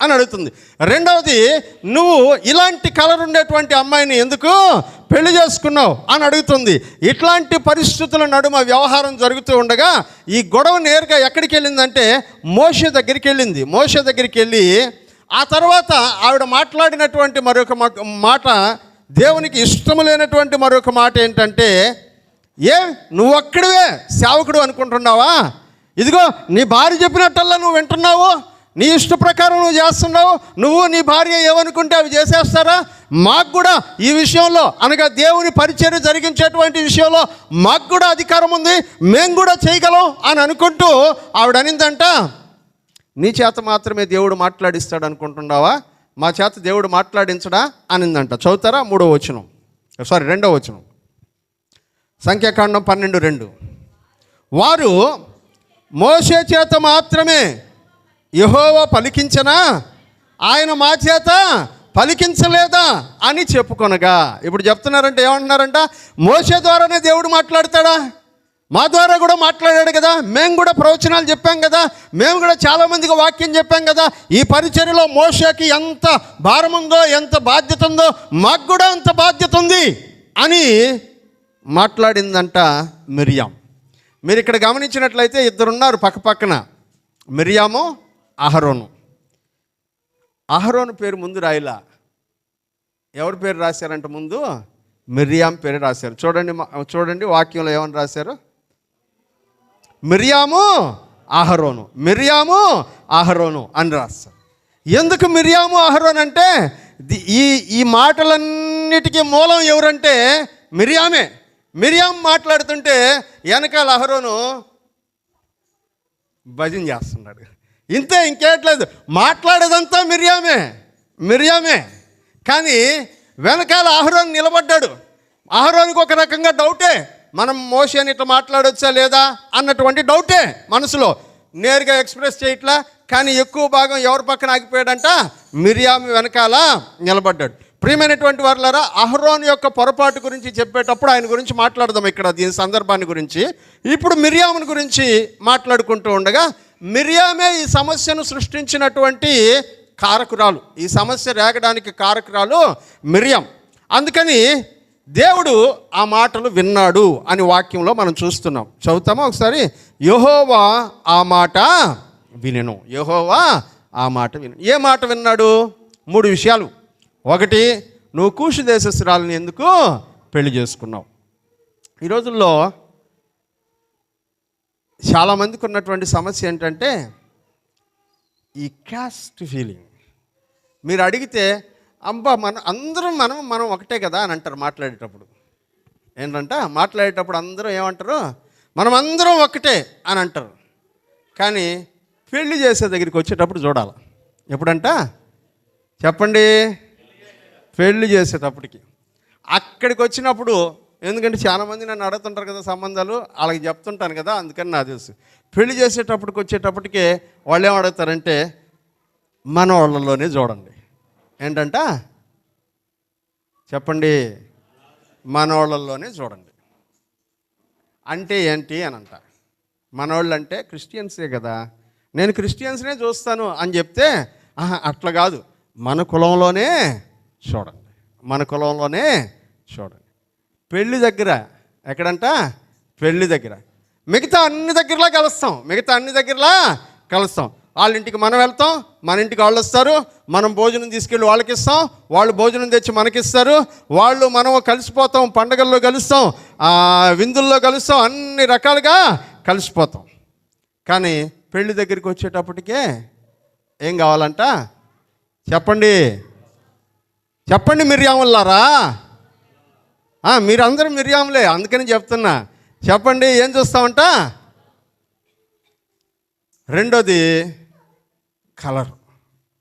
అని అడుగుతుంది. రెండవది, నువ్వు ఇలాంటి కలర్ ఉండేటువంటి అమ్మాయిని ఎందుకు పెళ్లి చేసుకున్నావు అని అడుగుతుంది. ఇట్లాంటి పరిస్థితుల నడుమ వ్యవహారం జరుగుతూ ఉండగా ఈ గొడవ నేరుగా ఎక్కడికి వెళ్ళిందంటే మోషే దగ్గరికి వెళ్ళింది. మోషే దగ్గరికి వెళ్ళి ఆ తర్వాత ఆవిడ మాట్లాడినటువంటి మరొక మాట, దేవునికి ఇష్టము లేనటువంటి మరొక మాట ఏంటంటే, నువ్వు ఒక్కడివే సేవకుడు అనుకుంటున్నావా? ఇదిగో నీ భార్య చెప్పినట్టల్లా నువ్వు వింటున్నావు, నీ ఇష్ట ప్రకారం నువ్వు చేస్తున్నావు, నువ్వు నీ భార్య ఏమనుకుంటే అవి చేసేస్తారా? మాకు కూడా ఈ విషయంలో, అనగా దేవుని పరిచర్య జరిగించేటువంటి విషయంలో మాకు కూడా అధికారం ఉంది, మేము కూడా చేయగలం అని అనుకుంటూ ఆవిడ అనిందంట, నీ చేత మాత్రమే దేవుడు మాట్లాడిస్తాడు అనుకుంటున్నావా? మా చేత దేవుడు మాట్లాడించడా అనిందంట. చదువుతారా? 2వ వచనం, సంఖ్యాకాండం 12:2. వారు మోషే చేత మాత్రమే యెహోవా పలికించనా, ఆయన మా చేత పలికించలేదా అని చెప్పుకొనగా. ఇప్పుడు చెప్తున్నారంటే ఏమంటున్నారంట, మోషే ద్వారానే దేవుడు మాట్లాడతాడా? మా ద్వారా కూడా మాట్లాడాడు కదా, మేము కూడా ప్రవచనాలు చెప్పాం కదా, మేము కూడా చాలామందికి వాక్యం చెప్పాం కదా, ఈ పరిచర్యలో మోషేకి ఎంత భారం ఉందో, ఎంత బాధ్యత ఉందో, మాకు కూడా అంత బాధ్యత ఉంది అని మాట్లాడిందంట మిరియాం. మీరు ఇక్కడ గమనించినట్లయితే ఇద్దరున్నారు పక్కపక్కన, మిరియాము, అహరోను. అహరోను పేరు ముందు రాయిలా, ఎవరి పేరు రాశారంట ముందు? మిరియాం పేరు రాశారు. చూడండి వాక్యంలో ఏమని రాశారు? మిరియాము అహరోను, మిరియాము అహరోను అని రాస్తారు. ఎందుకు మిరియాము అహరోను అంటే ఈ మాటలన్నిటికీ మూలం ఎవరంటే మిరియామే. మిరియాం మాట్లాడుతుంటే వెనకాల అహరోను భజన చేస్తున్నాడు. ఇంకేట్లేదు, మాట్లాడేదంతా మిరియామే. కానీ వెనకాల అహరోను నిలబడ్డాడు. అహరోనుకు ఒక రకంగా డౌటే, మనం మోషేని ఇట్లా మాట్లాడొచ్చా లేదా అన్నటువంటి డౌటే మనసులో. నేరుగా ఎక్స్ప్రెస్ చేయట్లా, కానీ ఎక్కువ భాగం ఎవరి పక్కన ఆగిపోయాడంట? మిరియాం వెనకాల నిలబడ్డాడు. ప్రియమైనటువంటి వారులారా, అహరోను యొక్క పొరపాటు గురించి చెప్పేటప్పుడు ఆయన గురించి మాట్లాడదాం ఇక్కడ, దీని సందర్భాన్ని గురించి. ఇప్పుడు మిరియాముని గురించి మాట్లాడుకుంటూ ఉండగా, మిరియామే ఈ సమస్యను సృష్టించినటువంటి కారకురాలు. ఈ సమస్య రేగడానికి కారకురాలు మిరియాం. అందుకని దేవుడు ఆ మాటలు విన్నాడు అని వాక్యంలో మనం చూస్తున్నాం. చదువుతామా ఒకసారి? యెహోవా ఆ మాట వినెను. యెహోవా ఆ మాట వినెను. ఏ మాట విన్నాడు? 3 విషయాలు. ఒకటి, నువ్వు కూషు దేశస్తురాలని ఎందుకు పెళ్లి చేసుకున్నావు. ఈ రోజుల్లో చాలామందికి ఉన్నటువంటి సమస్య ఏంటంటే ఈ క్యాస్ట్ ఫీలింగ్. మీరు అడిగితే అబ్బా మనం ఒకటే కదా అని అంటారు మాట్లాడేటప్పుడు. ఏంటంటే మాట్లాడేటప్పుడు అందరూ ఏమంటారు? మనం అందరం ఒకటే అని అంటారు. కానీ పెళ్లి చేసే దగ్గరికి వచ్చేటప్పుడు చూడాలి. ఎప్పుడంట చెప్పండి? పెళ్లి చేసేటప్పటికి. అక్కడికి వచ్చినప్పుడు, ఎందుకంటే చాలామంది నన్ను అడుగుతుంటారు కదా సంబంధాలు, వాళ్ళకి చెప్తుంటాను కదా, అందుకని నాకు తెలుసు. పెళ్లి చేసేటప్పటికి వచ్చేటప్పటికే వాళ్ళు ఏం అడుగుతారంటే మన వాళ్ళలోనే చూడండి. ఏంటంట చెప్పండి? మనోళ్ళల్లోనే చూడండి. అంటే ఏంటి అని అంట. మనోళ్ళు అంటే క్రిస్టియన్సే కదా, నేను క్రిస్టియన్స్నే చూస్తాను అని చెప్తే అట్లా కాదు, మన కులంలోనే చూడండి, మన కులంలోనే చూడండి. పెళ్ళి దగ్గర ఎక్కడంట? పెళ్ళి దగ్గర. మిగతా అన్ని దగ్గరలా కలుస్తాం. వాళ్ళ ఇంటికి మనం వెళ్తాం, మన ఇంటికి వాళ్ళు వస్తారు, మనం భోజనం తీసుకెళ్ళి వాళ్ళకి ఇస్తాం, వాళ్ళు భోజనం తెచ్చి మనకిస్తారు, వాళ్ళు మనం కలిసిపోతాం, పండగల్లో కలుస్తాం, విందుల్లో కలుస్తాం, అన్ని రకాలుగా కలిసిపోతాం. కానీ పెళ్లి దగ్గరికి వచ్చేటప్పటికే ఏం కావాలంట? చెప్పండి మిర్యాములారా, మీరందరూ మిర్యాములే, అందుకని చెప్తున్నా. చెప్పండి, ఏం చూస్తామంట? రెండోది కలర్.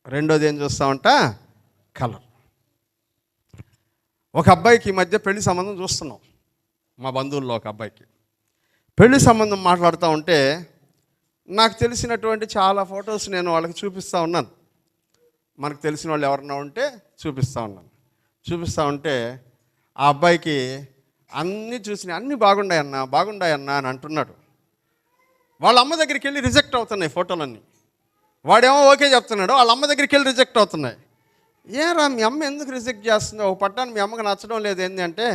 రెండోది ఏం చూస్తామంట? కలర్. ఒక అబ్బాయికి ఈ మధ్య పెళ్లి సంబంధం చూస్తున్నాం. మా బంధువుల్లో ఒక అబ్బాయికి పెళ్లి సంబంధం మాట్లాడుతూ ఉంటే నాకు తెలిసినటువంటి చాలా ఫొటోస్ నేను వాళ్ళకి చూపిస్తూ ఉన్నాను. మనకు తెలిసిన వాళ్ళు ఎవరన్నా ఉంటే చూపిస్తూ ఉంటే ఆ అబ్బాయికి అన్నీ చూసినాయి, అన్నీ బాగుండాయన్నా అని అంటున్నాడు. వాళ్ళ అమ్మ దగ్గరికి వెళ్ళి రిజెక్ట్ అవుతున్నాయి ఫోటోలన్నీ. వాడేమో ఓకే చెప్తున్నాడు, వాళ్ళ అమ్మ దగ్గరికి వెళ్ళి రిజెక్ట్ అవుతున్నాయి. ఏరా మీ అమ్మ ఎందుకు రిజెక్ట్ చేస్తుందో? ఒక పట్టాన్ని మీ అమ్మకి నచ్చడం లేదు. ఏంటి అంటే,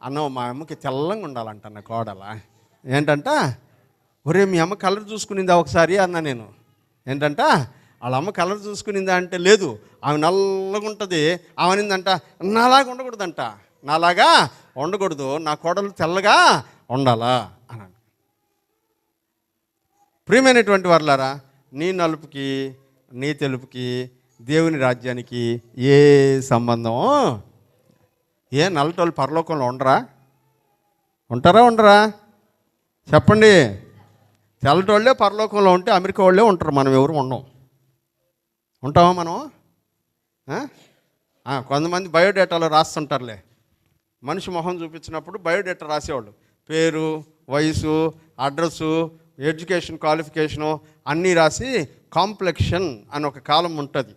అన్న మా అమ్మకి తెల్లంగా ఉండాలంట నా కోడల. ఏంటంట? ఒరే మీ అమ్మ కలర్ చూసుకునిందా ఒకసారి అన్నా నేను. ఏంటంట? వాళ్ళ అమ్మ కలర్ చూసుకునిందా అంటే, లేదు ఆమె నల్లగా ఉంటుంది. ఆమె అనిందంట, నాలాగా ఉండకూడదంట, నాలాగా ఉండకూడదు, నా కోడలు తెల్లగా ఉండాలా అన్నాడు. ప్రియమైనటువంటి వారులారా, నీ నలుపుకి నీ తెలుపుకి దేవుని రాజ్యానికి ఏ సంబంధం? నల్లటోళ్ళు పరలోకంలో ఉంటారా? చెప్పండి. తెల్లటోళ్ళే పరలోకంలో ఉంటే అమెరికా వాళ్ళే ఉంటారు, మనం ఎవరు ఉంటామా మనం? కొంతమంది బయోడేటాలో రాస్తుంటారులే. మనిషి మొహం చూపించినప్పుడు బయోడేటా రాసేవాళ్ళు, పేరు, వయసు, అడ్రస్సు, ఎడ్యుకేషన్ క్వాలిఫికేషను అన్నీ రాసి కాంప్లెక్షన్ అని ఒక కాలం ఉంటుంది,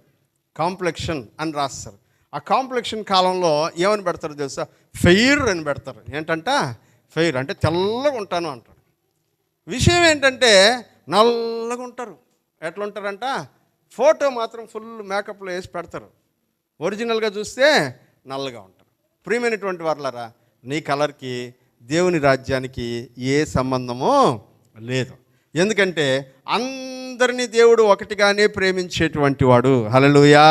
కాంప్లెక్షన్ అని రాస్తారు. ఆ కాంప్లెక్షన్ కాలంలో ఏమని పెడతారు తెలుసా? ఫెయిర్ అని పెడతారు. ఏంటంట? ఫెయిర్ అంటే తెల్లగా ఉంటాను అంటారు. విషయం ఏంటంటే నల్లగా ఉంటారు. ఎట్లా ఉంటారంట? ఫోటో మాత్రం ఫుల్ మేకప్లో వేసి పెడతారు, ఒరిజినల్గా చూస్తే నల్లగా ఉంటారు. ప్రియమైనటువంటి వారులారా, నీ కలర్కి దేవుని రాజ్యానికి ఏ సంబంధమో లేదు. ఎందుకంటే అందరినీ దేవుడు ఒకటిగానే ప్రేమించేటువంటి వాడు. హల్లెలూయా.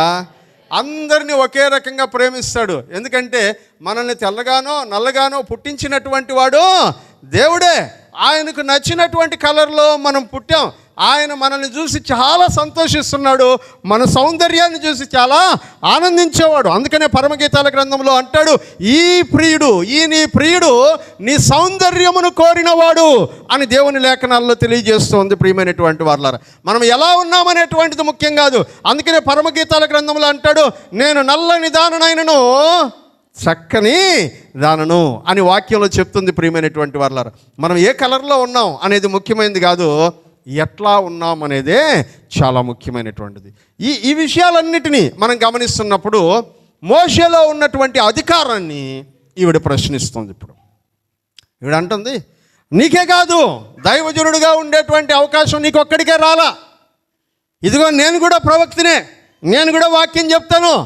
అందరినీ ఒకే రకంగా ప్రేమిస్తాడు. ఎందుకంటే మనల్ని తెల్లగానో నల్లగానో పుట్టించినటువంటి వాడు దేవుడే. ఆయనకు నచ్చినటువంటి కలర్లో మనం పుట్టాం. ఆయన మనల్ని చూసి చాలా సంతోషిస్తున్నాడు, మన సౌందర్యాన్ని చూసి చాలా ఆనందించేవాడు. అందుకనే పరమగీతాల గ్రంథంలో అంటాడు, ఈ నీ ప్రియుడు నీ సౌందర్యమును కోరినవాడు అని దేవుని లేఖనాల్లో తెలియజేస్తుంది. ప్రియమైనటువంటి వారులారా, మనం ఎలా ఉన్నామనేటువంటిది ముఖ్యం కాదు. అందుకనే పరమగీతాల గ్రంథంలో అంటాడు, నేను నల్లని దాననైనను చక్కని దానను అని వాక్యంలో చెప్తుంది. ప్రియమైనటువంటి వారులారా, మనం ఏ కలర్లో ఉన్నాం అనేది ముఖ్యమైనది కాదు, ఎట్లా ఉన్నాం అనేదే చాలా ముఖ్యమైనటువంటిది. ఈ విషయాలన్నిటినీ మనం గమనిస్తున్నప్పుడు మోషేలో ఉన్నటువంటి అధికారాన్ని ఈవిడ ప్రశ్నిస్తుంది. ఇప్పుడు ఈవిడ అంటుంది, నీకే కాదు దైవజనుడిగా ఉండేటువంటి అవకాశం నీకు ఒక్కడికే రాలా. ఇదిగో నేను కూడా ప్రవక్తనే, నేను కూడా వాక్యం చెప్తాను,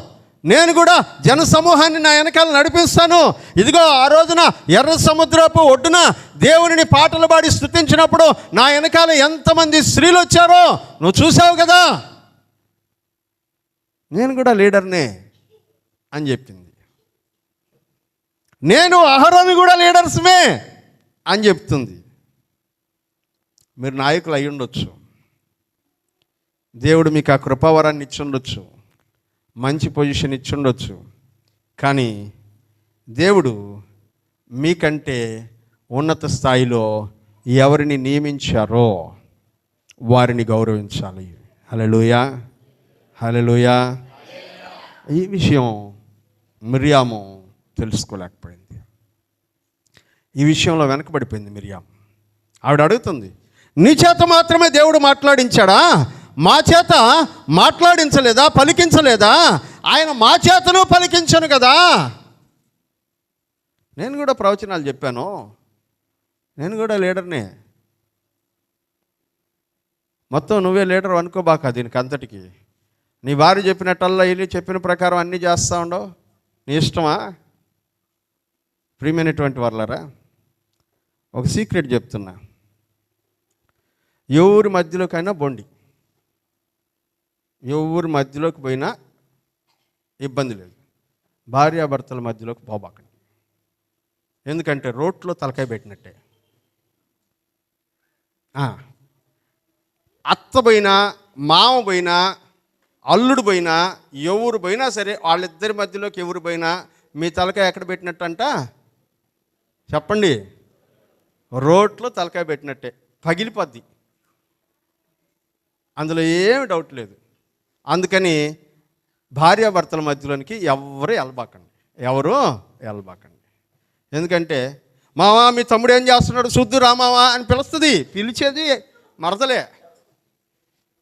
నేను కూడా జన సమూహాన్ని నా వెనకాల నడిపిస్తాను. ఇదిగో ఆ రోజున ఎర్ర సముద్రపు ఒడ్డున దేవునిని పాటలు పాడి స్తుతించినప్పుడు నా వెనకాల ఎంతమంది స్త్రీలు వచ్చారో నువ్వు చూసావు కదా, నేను కూడా లీడర్నే అని చెప్పింది. నేను అహరోను కూడా లీడర్స్మే అని చెప్తుంది. మీరు నాయకులు అయి ఉండొచ్చు, దేవుడు మీకు ఆ కృపావరాన్ని ఇచ్చి ఉండొచ్చు, మంచి పొజిషన్ ఇచ్చి ఉండొచ్చు, కానీ దేవుడు మీకంటే ఉన్నత స్థాయిలో ఎవరిని నియమించారో వారిని గౌరవించాలి. హల్లెలూయా, హల్లెలూయా. ఈ విషయం మిర్యాము తెలుసుకోలేకపోయింది. ఈ విషయంలో వెనకబడిపోయింది మిర్యాము. ఆవిడ అడుగుతుంది, నీ చేత మాత్రమే దేవుడు మాట్లాడించాడా? మా చేత మాట్లాడించలేదా, పలికించలేదా? ఆయన మా చేతను పలికించను కదా. నేను కూడా ప్రవచనాలు చెప్పాను, నేను కూడా లీడర్నే. మొత్తం నువ్వే లీడర్ అనుకోబాక దీనికి అంతటికి. నీ భార్య చెప్పినట్టల్లా వెళ్ళి చెప్పిన ప్రకారం అన్నీ చేస్తూ ఉండవు, నీ ఇష్టమా? ప్రియమైనటువంటి వాళ్ళారా, ఒక సీక్రెట్ చెప్తున్నా. ఎవరి మధ్యలోకైనా బొండి, ఎవరి మధ్యలోకి పోయినా ఇబ్బంది లేదు, భార్యాభర్తల మధ్యలోకి పోబాకండి. ఎందుకంటే రోట్లో తలకాయ పెట్టినట్టే. అత్త పోయినా, మామ పోయినా, అల్లుడు పోయినా, ఎవరు పోయినా సరే వాళ్ళిద్దరి మధ్యలోకి ఎవరు పోయినా మీ తలకాయ ఎక్కడ పెట్టినట్టంట చెప్పండి? రోట్లో తలకాయ పెట్టినట్టే, పగిలిపోద్ది, అందులో ఏమి డౌట్ లేదు. అందుకని భార్యాభర్తల మధ్యలోనికి ఎవరు వెళ్ళబాకండి. ఎందుకంటే మావా మీ తమ్ముడు ఏం చేస్తున్నాడు శుద్ధు రామావా అని పిలుస్తుంది, పిలిచేది మరదలే.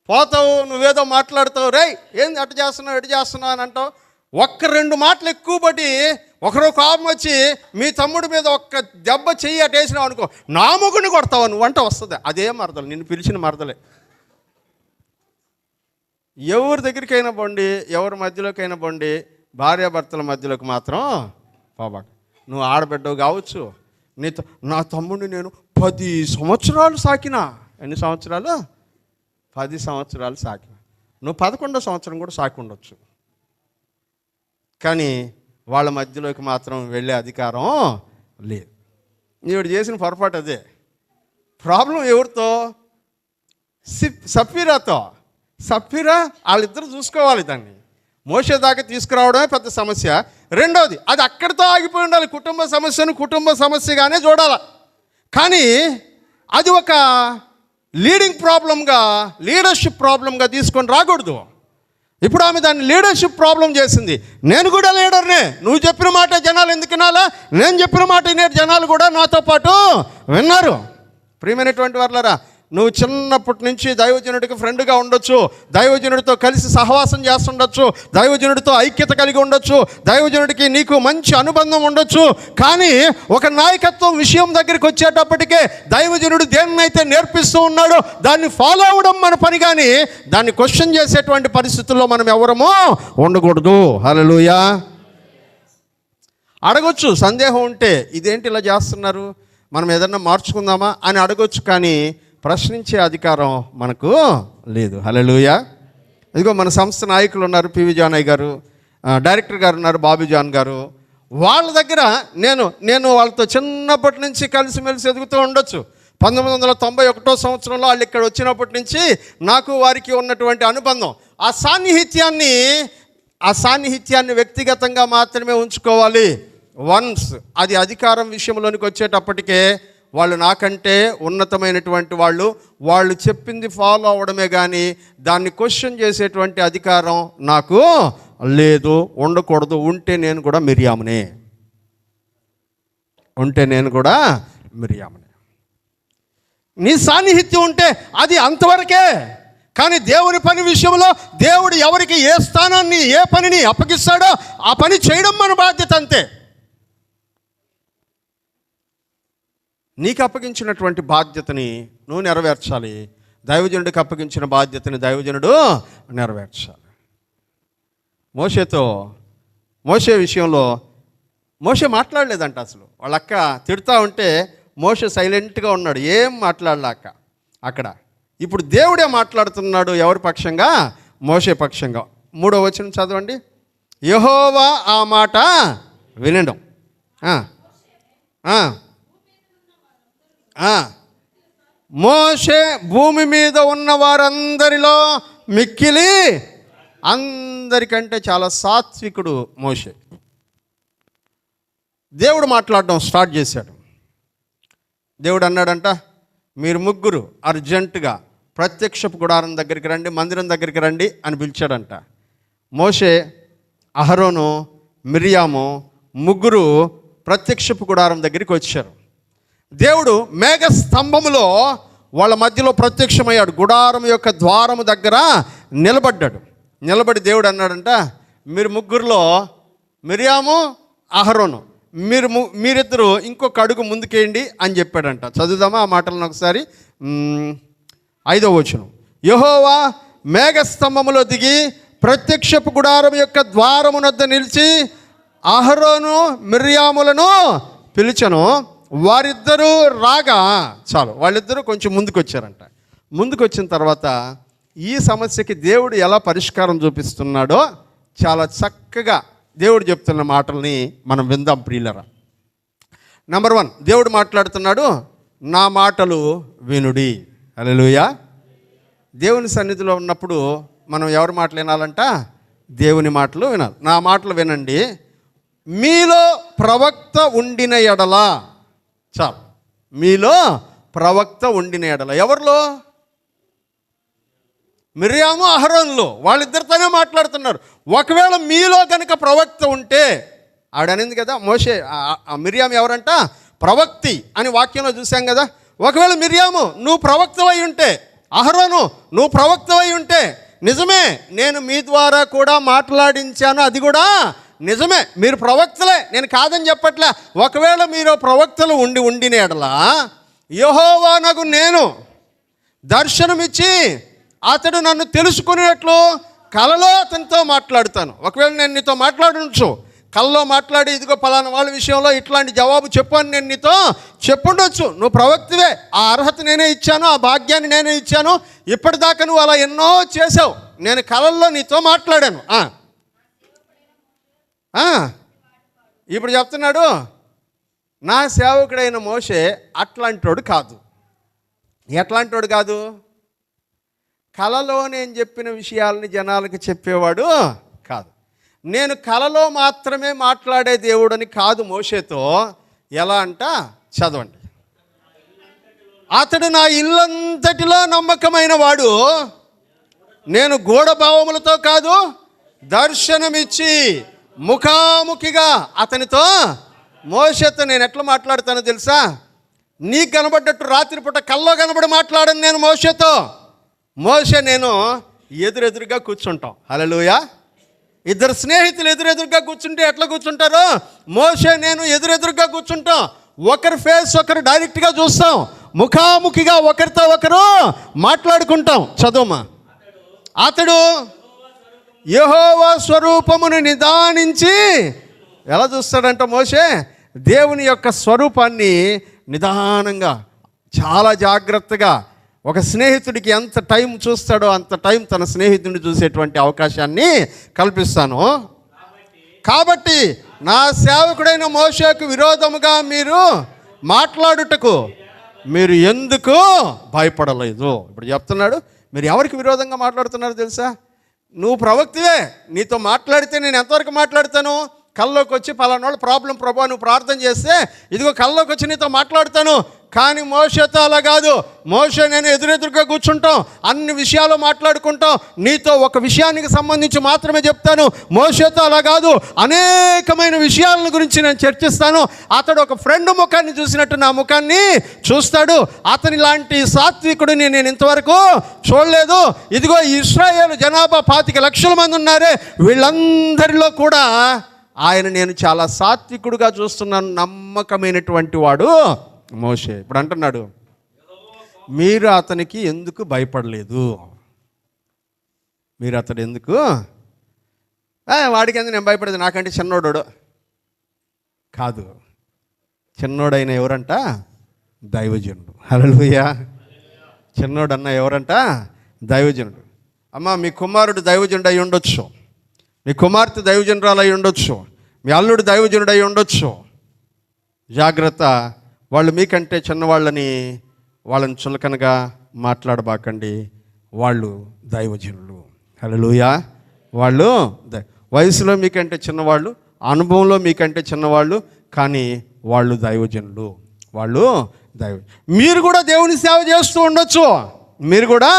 పోతావు, నువ్వేదో మాట్లాడుతావు, రేయ్ ఏంది అటు చేస్తున్నావు అని అంటావు. ఒక్క రెండు మాటలు ఎక్కువ పడి ఒకరో కోపం వచ్చి మీ తమ్ముడి మీద ఒక్క దెబ్బ చెయ్యి అటేసినావు అనుకో, నా మొగుడిని కొడతావు నువ్వు అంటే వస్తుంది. అదే మరదలు, నిన్ను పిలిచిన మరదలే. ఎవరి దగ్గరికైనా బండి, ఎవరి మధ్యలోకైనా బండి, భార్యాభర్తల మధ్యలోకి మాత్రం పోబాక. నువ్వు ఆడబిడ్డవు కావచ్చు, నా తమ్ముడిని నేను 10 సంవత్సరాలు సాకినా. ఎన్ని సంవత్సరాలు? 10 సంవత్సరాలు సాకినా. నువ్వు 11వ సంవత్సరం కూడా సాకి ఉండొచ్చు, కానీ వాళ్ళ మధ్యలోకి మాత్రం వెళ్ళే అధికారం లేదు. నీవు చేసిన పొరపాటు అదే. ప్రాబ్లం ఎవరితో? సఫీరా వాళ్ళిద్దరు చూసుకోవాలి. దాన్ని మోషే దాకా తీసుకురావడమే పెద్ద సమస్య. రెండవది, అది అక్కడితో ఆగిపోయి ఉండాలి. కుటుంబ సమస్యను కుటుంబ సమస్యగానే చూడాలి, కానీ అది ఒక లీడర్షిప్ ప్రాబ్లంగా తీసుకొని రాకూడదు. ఇప్పుడు ఆమె దాన్ని లీడర్షిప్ ప్రాబ్లం చేసింది. నేను కూడా లీడర్నే, నువ్వు చెప్పిన మాట జనాలు ఎందుకు వినాలా? నేను చెప్పిన మాట వినే జనాలు కూడా నాతో పాటు విన్నారు. ప్రియమైనటువంటి వాళ్ళారా, నువ్వు చిన్నప్పటి నుంచి దైవజనుడికి ఫ్రెండ్గా ఉండొచ్చు, దైవజనుడితో కలిసి సహవాసం చేస్తుండొచ్చు, దైవజనుడితో ఐక్యత కలిగి ఉండొచ్చు, దైవజనుడికి నీకు మంచి అనుబంధం ఉండొచ్చు. కానీ ఒక నాయకత్వం విషయం దగ్గరికి వచ్చేటప్పటికే దైవజనుడు దేన్నైతే నేర్పిస్తూ ఉన్నాడో దాన్ని ఫాలో అవ్వడం మన పని, కానీ దాన్ని క్వశ్చన్ చేసేటువంటి పరిస్థితుల్లో మనం ఎవరమో ఉండకూడదు. హల్లెలూయా. అడగొచ్చు, సందేహం ఉంటే ఇదేంటి ఇలా చేస్తున్నారు, మనం ఏదన్నా మార్చుకుందామా అని అడగొచ్చు, కానీ ప్రశ్నించే అధికారం మనకు లేదు. హల్లెలూయా. ఇదిగో మన సంస్థ నాయకులు ఉన్నారు, పివి జానయ్య గారు, డైరెక్టర్ గారు ఉన్నారు, బాబీ జాన్ గారు. వాళ్ళ దగ్గర నేను వాళ్ళతో చిన్నప్పటి నుంచి కలిసిమెలిసి ఎదుగుతూ ఉండొచ్చు. 1991 సంవత్సరంలో వాళ్ళు ఇక్కడ వచ్చినప్పటి నుంచి నాకు వారికి ఉన్నటువంటి అనుబంధం, ఆ సాన్నిహిత్యాన్ని వ్యక్తిగతంగా మాత్రమే ఉంచుకోవాలి. వన్స్ అది అధికారం విషయంలోనికి వచ్చేటప్పటికే వాళ్ళు నాకంటే ఉన్నతమైనటువంటి వాళ్ళు చెప్పింది ఫాలో అవ్వడమే కానీ దాన్ని క్వశ్చన్ చేసేటువంటి అధికారం నాకు లేదు, ఉండకూడదు. ఉంటే నేను కూడా మిరియామునే. నీ సాన్నిహిత్యం ఉంటే అది అంతవరకే, కానీ దేవుని పని విషయంలో దేవుడు ఎవరికి ఏ స్థానాన్ని ఏ పనిని అప్పగిస్తాడో ఆ పని చేయడం మన బాధ్యత అంతే. నీకు అప్పగించినటువంటి బాధ్యతని నువ్వు నెరవేర్చాలి, దైవజనుడికి అప్పగించిన బాధ్యతని దైవజనుడు నెరవేర్చాలి. మోషే విషయంలో మోషే మాట్లాడలేదంట. అసలు వాళ్ళ అక్క తిడుతూ ఉంటే మోషే సైలెంట్గా ఉన్నాడు, ఏం మాట్లాడలేక అక్కడ. ఇప్పుడు దేవుడే మాట్లాడుతున్నాడు. ఎవరి పక్షంగా? మోషే పక్షంగా. 3వ వచనం చదవండి. యెహోవా ఆ మాట వినడం. మోషే భూమి మీద ఉన్న వారందరిలో మిక్కిలి, అందరికంటే చాలా సాత్వికుడు మోషే. దేవుడు మాట్లాడడం స్టార్ట్ చేశాడు. దేవుడు అన్నాడంట, మీరు ముగ్గురు అర్జెంటుగా ప్రత్యక్షపు గుడారం దగ్గరికి రండి, మందిరం దగ్గరికి రండి అని పిలిచాడంట. మోషే, అహరోను, మిరియాము ముగ్గురు ప్రత్యక్షపు గుడారం దగ్గరికి వచ్చారు. దేవుడు మేఘ స్తంభములో వాళ్ళ మధ్యలో ప్రత్యక్షమయ్యాడు. గుడారం యొక్క ద్వారము దగ్గర నిలబడి దేవుడు అన్నాడంట, మీరు ముగ్గురులో మిరియాము, అహరోను మీరిద్దరూ ఇంకొక అడుగు ముందుకేయండి అని చెప్పాడంట. చదువుదామా ఆ మాటలను ఒకసారి. 5వ వచనం. యెహోవా మేఘస్తంభములో దిగి ప్రత్యక్షపు గుడారం యొక్క ద్వారమునొద్ద నిలిచి అహరోను మిర్యాములను పిలిచెను. వారిద్దరూ రాగా చాలు, వాళ్ళిద్దరూ కొంచెం ముందుకు వచ్చారంట. ముందుకు వచ్చిన తర్వాత ఈ సమస్యకి దేవుడు ఎలా పరిష్కారం చూపిస్తున్నాడో చాలా చక్కగా దేవుడు చెప్తున్న మాటల్ని మనం విందాం ప్రియులరా. నెంబర్ 1, దేవుడు మాట్లాడుతున్నాడు, నా మాటలు వినుడి. హల్లెలూయా. దేవుని సన్నిధిలో ఉన్నప్పుడు మనం ఎవరి మాటలు వినాలంట? దేవుని మాటలు వినాలి. నా మాటలు వినండి, మీలో ప్రవక్త ఉండిన ఎడల. చాలు, మీలో ప్రవక్త ఉండిన ఎడల. ఎవరిలో? మిర్యాము అహరోనులో, వాళ్ళిద్దరితోనే మాట్లాడుతున్నారు. ఒకవేళ మీలో కనుక ప్రవక్త ఉంటే, ఆడనింది కదా మోషే, మిర్యాము ఎవరంట? ప్రవక్తి అని వాక్యంలో చూసాం కదా. ఒకవేళ మిర్యాము నువ్వు ప్రవక్తవై ఉంటే, అహరోను నువ్వు ప్రవక్తవై ఉంటే, నిజమే నేను మీ ద్వారా కూడా మాట్లాడించాను, అది కూడా నిజమే, మీరు ప్రవక్తలే, నేను కాదని చెప్పట్లే. ఒకవేళ మీరు ప్రవక్తలు ఉండిన ఎడలా యెహోవానగు నేను దర్శనమిచ్చి అతడు నన్ను తెలుసుకునేట్లు కలలో అతనితో మాట్లాడుతాను. ఒకవేళ నేను నీతో మాట్లాడచ్చు, కలలో మాట్లాడి ఇదిగో పలానా వాళ్ళ విషయంలో ఇట్లాంటి జవాబు చెప్పు అని నేను నీతో చెప్పుండొచ్చు. నువ్వు ప్రవక్తివే, ఆ అర్హత నేనే ఇచ్చాను, ఆ భాగ్యాన్ని నేనే ఇచ్చాను, ఇప్పటిదాకా నువ్వు అలా ఎన్నో చేసావు, నేను కలల్లో నీతో మాట్లాడాను. ఇప్పుడు చెప్తున్నాడు, నా సేవకుడైన మోషే అట్లాంటోడు కాదు. ఎట్లాంటోడు కాదు? కలలో నేను చెప్పిన విషయాలని జనాలకి చెప్పేవాడు కాదు. నేను కలలో మాత్రమే మాట్లాడే దేవుడని కాదు మోషేతో. ఎలా అంట? చదవండి. అతడు నా ఇల్లంతటిలో నమ్మకమైన వాడు, నేను గూఢభావములతో కాదు దర్శనమిచ్చి ముఖాముఖిగా అతనితో. మోషేతో నేను ఎట్లా మాట్లాడతానో తెలుసా? నీకు కనబడ్డట్టు రాత్రిపూట కల్లో కనబడి మాట్లాడను నేను మోషేతో. మోషే నేను ఎదురెదురుగా కూర్చుంటాం. హల్లెలూయా. ఇద్దరు స్నేహితులు ఎదురెదురుగా కూర్చుంటే ఎట్లా కూర్చుంటారు? మోషే నేను ఎదురెదురుగా కూర్చుంటాం. ఒకరి ఫేస్ ఒకరు డైరెక్ట్గా చూస్తాం, ముఖాముఖిగా ఒకరితో ఒకరు మాట్లాడుకుంటాం. చదువుమా. అతడు యెహోవా స్వరూపమును నిదానించి ఎలా చూస్తాడంట మోషే? దేవుని యొక్క స్వరూపాన్ని నిదానంగా, చాలా జాగ్రత్తగా. ఒక స్నేహితుడికి ఎంత టైం చూస్తాడో అంత టైం తన స్నేహితుడిని చూసేటువంటి అవకాశాన్ని కల్పిస్తాను. కాబట్టి నా సేవకుడైన మోషేకు విరోధముగా మీరు మాట్లాడుటకు మీరు ఎందుకు భయపడలేదు? ఇప్పుడు చెప్తున్నాడు, మీరు ఎవరికి విరోధంగా మాట్లాడుతున్నారు తెలుసా? నువ్వు ప్రవక్తివే, నీతో మాట్లాడితే నేను ఎంతవరకు మాట్లాడతాను? కల్లోకి వచ్చి పలానోళ్ళ ప్రాబ్లం ప్రభా నువ్వు ప్రార్థన చేస్తే ఇదిగో కల్లోకి వచ్చి నీతో మాట్లాడతాను. కానీ మోషేతో అలా కాదు. మోషే నేను ఎదురెదురుగా కూర్చుంటాం, అన్ని విషయాలు మాట్లాడుకుంటాం, నీతో ఒక విషయానికి సంబంధించి మాత్రమే చెప్తాను. మోషేతో అలా కాదు, అనేకమైన విషయాల గురించి నేను చర్చిస్తాను. అతడు ఒక ఫ్రెండ్ ముఖాన్ని చూసినట్టు నా ముఖాన్ని చూస్తాడు. అతని లాంటి సాత్వికుడిని నేను ఇంతవరకు చూడలేదు. ఇదిగో ఇశ్రాయేలు జనాభా 25 లక్షల మంది ఉన్నారే, వీళ్ళందరిలో కూడా ఆయన నేను చాలా సాత్వికుడుగా చూస్తున్నాను, నమ్మకమైనటువంటి వాడు మోషే. ఇప్పుడు అంటున్నాడు, మీరు అతనికి ఎందుకు భయపడలేదు? మీరు అతడు ఎందుకు వాడికి ఎందుకు నేను భయపడేది? నాకంటే చిన్నోడు కాదు. చిన్నోడైన ఎవరంట? దైవజనుడు. హల్లెలూయా. చిన్నోడన్న ఎవరంట? దైవజనుడు. అమ్మ, మీ కుమారుడు దైవజనుడు అయి ఉండొచ్చు, మీ కుమార్తె దైవజనురాలు అయి ఉండొచ్చు, మీ అల్లుడు దైవజనుడు అయి ఉండొచ్చు. జాగ్రత్త, వాళ్ళు మీకంటే చిన్నవాళ్ళని వాళ్ళని చులకనగా మాట్లాడబాకండి. వాళ్ళు దైవజనులు. హల్లెలూయా. వాళ్ళు వయసులో మీకంటే చిన్నవాళ్ళు, అనుభవంలో మీకంటే చిన్నవాళ్ళు, కానీ వాళ్ళు దైవజనులు. వాళ్ళు మీరు కూడా దేవుని సేవ చేస్తూ ఉండొచ్చు, మీరు కూడా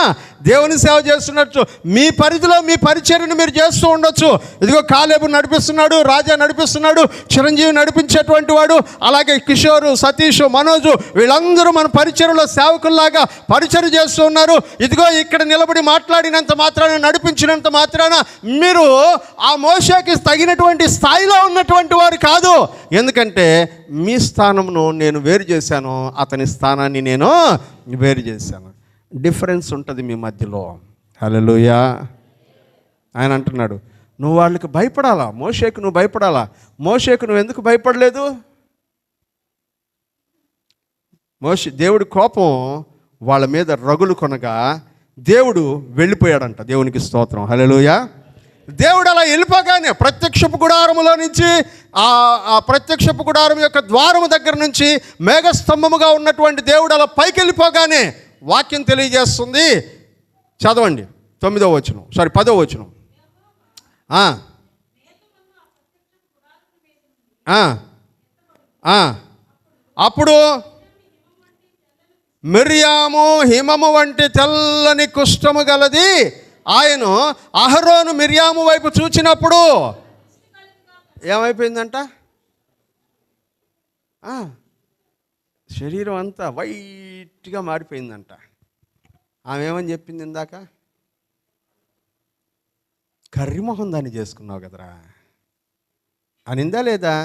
దేవుని సేవ చేస్తున్నట్టు మీ పరిధిలో మీ పరిచర్యను మీరు చేస్తూ ఉండొచ్చు. ఇదిగో కాలేబు నడిపిస్తున్నాడు, రాజా నడిపిస్తున్నాడు, చిరంజీవి నడిపించేటువంటి వాడు, అలాగే కిషోరు, సతీష్, మనోజు, వీళ్ళందరూ మన పరిచర్యలో సేవకుల్లాగా పరిచర్య చేస్తూ ఉన్నారు. ఇదిగో ఇక్కడ నిలబడి మాట్లాడినంత మాత్రాన, నడిపించినంత మాత్రాన మీరు ఆ మోషేకి తగినటువంటి స్థాయిలో ఉన్నటువంటి వారు కాదు. ఎందుకంటే మీ స్థానంను నేను వేరు చేశాను, అతని స్థానాన్ని నేను వేరు చేశాను. డిఫరెన్స్ ఉంటుంది మీ మధ్యలో. హల్లెలూయా. ఆయన అంటున్నాడు, నువ్వు వాళ్ళకి భయపడాలా, మోషేకు నువ్వు భయపడాలా. మోషేకు నువ్వు ఎందుకు భయపడలేదు? దేవుడి కోపం వాళ్ళ మీద రగులు కొనగా దేవుడు వెళ్ళిపోయాడంట. దేవునికి స్తోత్రం. హల్లెలూయా. దేవుడు అలా వెళ్ళిపోగానే ప్రత్యక్షపు గుడారములో నుంచి, ఆ ప్రత్యక్షపు గుడారం యొక్క ద్వారము దగ్గర నుంచి మేఘస్తంభముగా ఉన్నటువంటి దేవుడు అలా పైకి వెళ్ళిపోగానే వాక్యం తెలియజేస్తుంది. చదవండి 9వ వచనం, 10వ వచనం. అప్పుడు మిర్యాము హిమము వంటి తెల్లని కుష్ఠము గలది ఆయన అహరోను మిర్యాము వైపు చూచినప్పుడు ఏమైపోయిందంట? శరీరం అంతా వైట్గా మారిపోయిందంట. ఆమె ఏమని చెప్పింది ఇందాక? కర్రిమొహం దాన్ని చేసుకున్నావు కదరా అనిందా లేదా?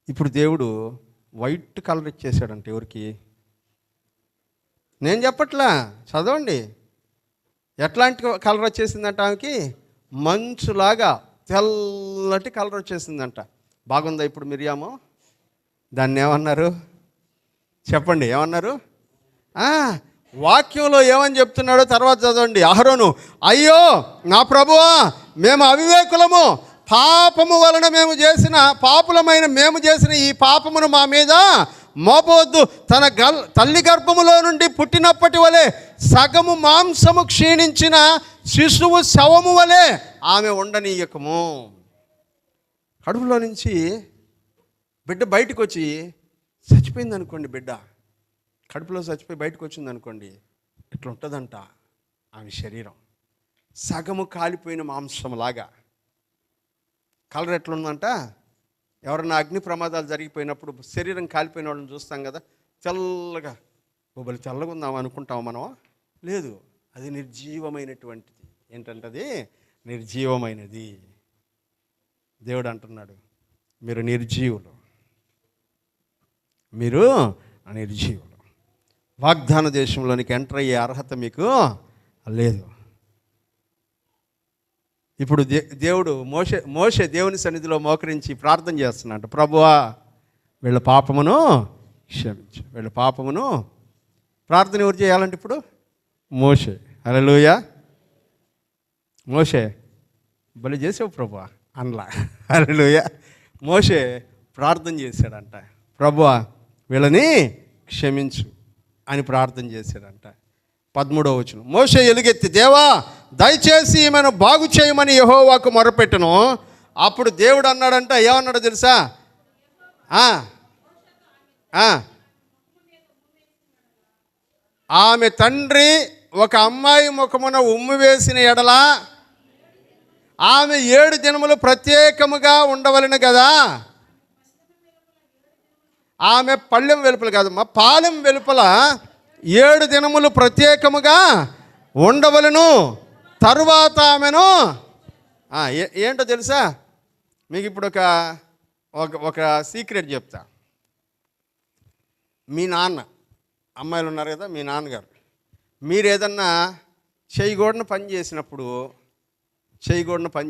ఇప్పుడు దేవుడు వైట్ కలర్ ఇచ్చేసాడంట. ఎవరికి? నేను చెప్పట్లా, చదవండి. ఎట్లాంటి కలర్ వచ్చేసిందంట ఆమెకి? మంచులాగా తెల్లటి కలర్ వచ్చేసిందంట. బాగుందా ఇప్పుడు మిరియాము? దాన్ని ఏమన్నారు చెప్పండి, ఏమన్నారు? వాక్యంలో ఏమని చెప్తున్నాడో తర్వాత చదవండి. అహరోను, అయ్యో నా ప్రభువా, మేము అవివేకులము, పాపము వలన పాపులమైన మేము చేసిన ఈ పాపమును మా మీద మోపవద్దు. తన తల్లి గర్భములో నుండి పుట్టినప్పటి వలె సగము మాంసము క్షీణించిన శిశువు శవము వలె ఆమె ఉండనీయకము. కడుపులో నుంచి బిడ్డ బయటకు వచ్చి చచ్చిపోయింది అనుకోండి, బిడ్డ కడుపులో చచ్చిపోయి బయటకు వచ్చింది అనుకోండి, ఇట్లా ఉంటుందంట ఆమె శరీరం. సగము కాలిపోయిన మాంసంలాగా. కలర్ ఎట్లుందంట? ఎవరన్నా అగ్ని ప్రమాదాలు జరిగిపోయినప్పుడు శరీరం కాలిపోయిన వాళ్ళని చూస్తాం కదా, తెల్లగా, బొబ్బలు తెల్లగా ఉందాం అనుకుంటాం మనం. లేదు, అది నిర్జీవమైనటువంటిది. ఏంటంటది? నిర్జీవమైనది. దేవుడు అంటున్నాడు, మీరు నిర్జీవులు, మీరు నిర్జీవులు. వాగ్దాన దేశంలోనికి ఎంటర్ అయ్యే అర్హత మీకు లేదు. ఇప్పుడు దేవుడు మోషే దేవుని సన్నిధిలో మోకరించి ప్రార్థన చేస్తున్నాడు, ప్రభువా వీళ్ళ పాపమును క్షమించు, వీళ్ళ పాపమును. ప్రార్థన ఎవరు చేయాలంటే ఇప్పుడు? మోషే. హల్లెలూయా. మోషే బలి చేసావు ప్రభువా అనలా. హల్లెలూయా. మోషే ప్రార్థన చేశాడంట, ప్రభువా వీళ్ళని క్షమించు అని ప్రార్థన చేశాడంట. 13వ వచనం. మోషే ఎలుగెత్తి, దేవా దయచేసి ఈమెను బాగు చేయమని యెహోవాకు మొరపెట్టెను. అప్పుడు దేవుడు అన్నాడంట, ఏమన్నాడో తెలుసా? ఆమె తండ్రి ఒక అమ్మాయి ముఖమున ఉమ్ము వేసిన ఎడల ఆమె 7 దినములు ప్రత్యేకముగా ఉండవలెను కదా. ఆమె పళ్ళెం వెలుపల కాదమ్మా, పాలెం వెలుపల 7 దినములు ప్రత్యేకముగా ఉండవలను. తరువాత ఆమెను ఏంటో తెలుసా మీకు? ఇప్పుడు ఒక సీక్రెట్ చెప్తా. మీ నాన్న, అమ్మాయిలు ఉన్నారు కదా, మీ నాన్నగారు, మీరు ఏదన్నా చేయకూడని పని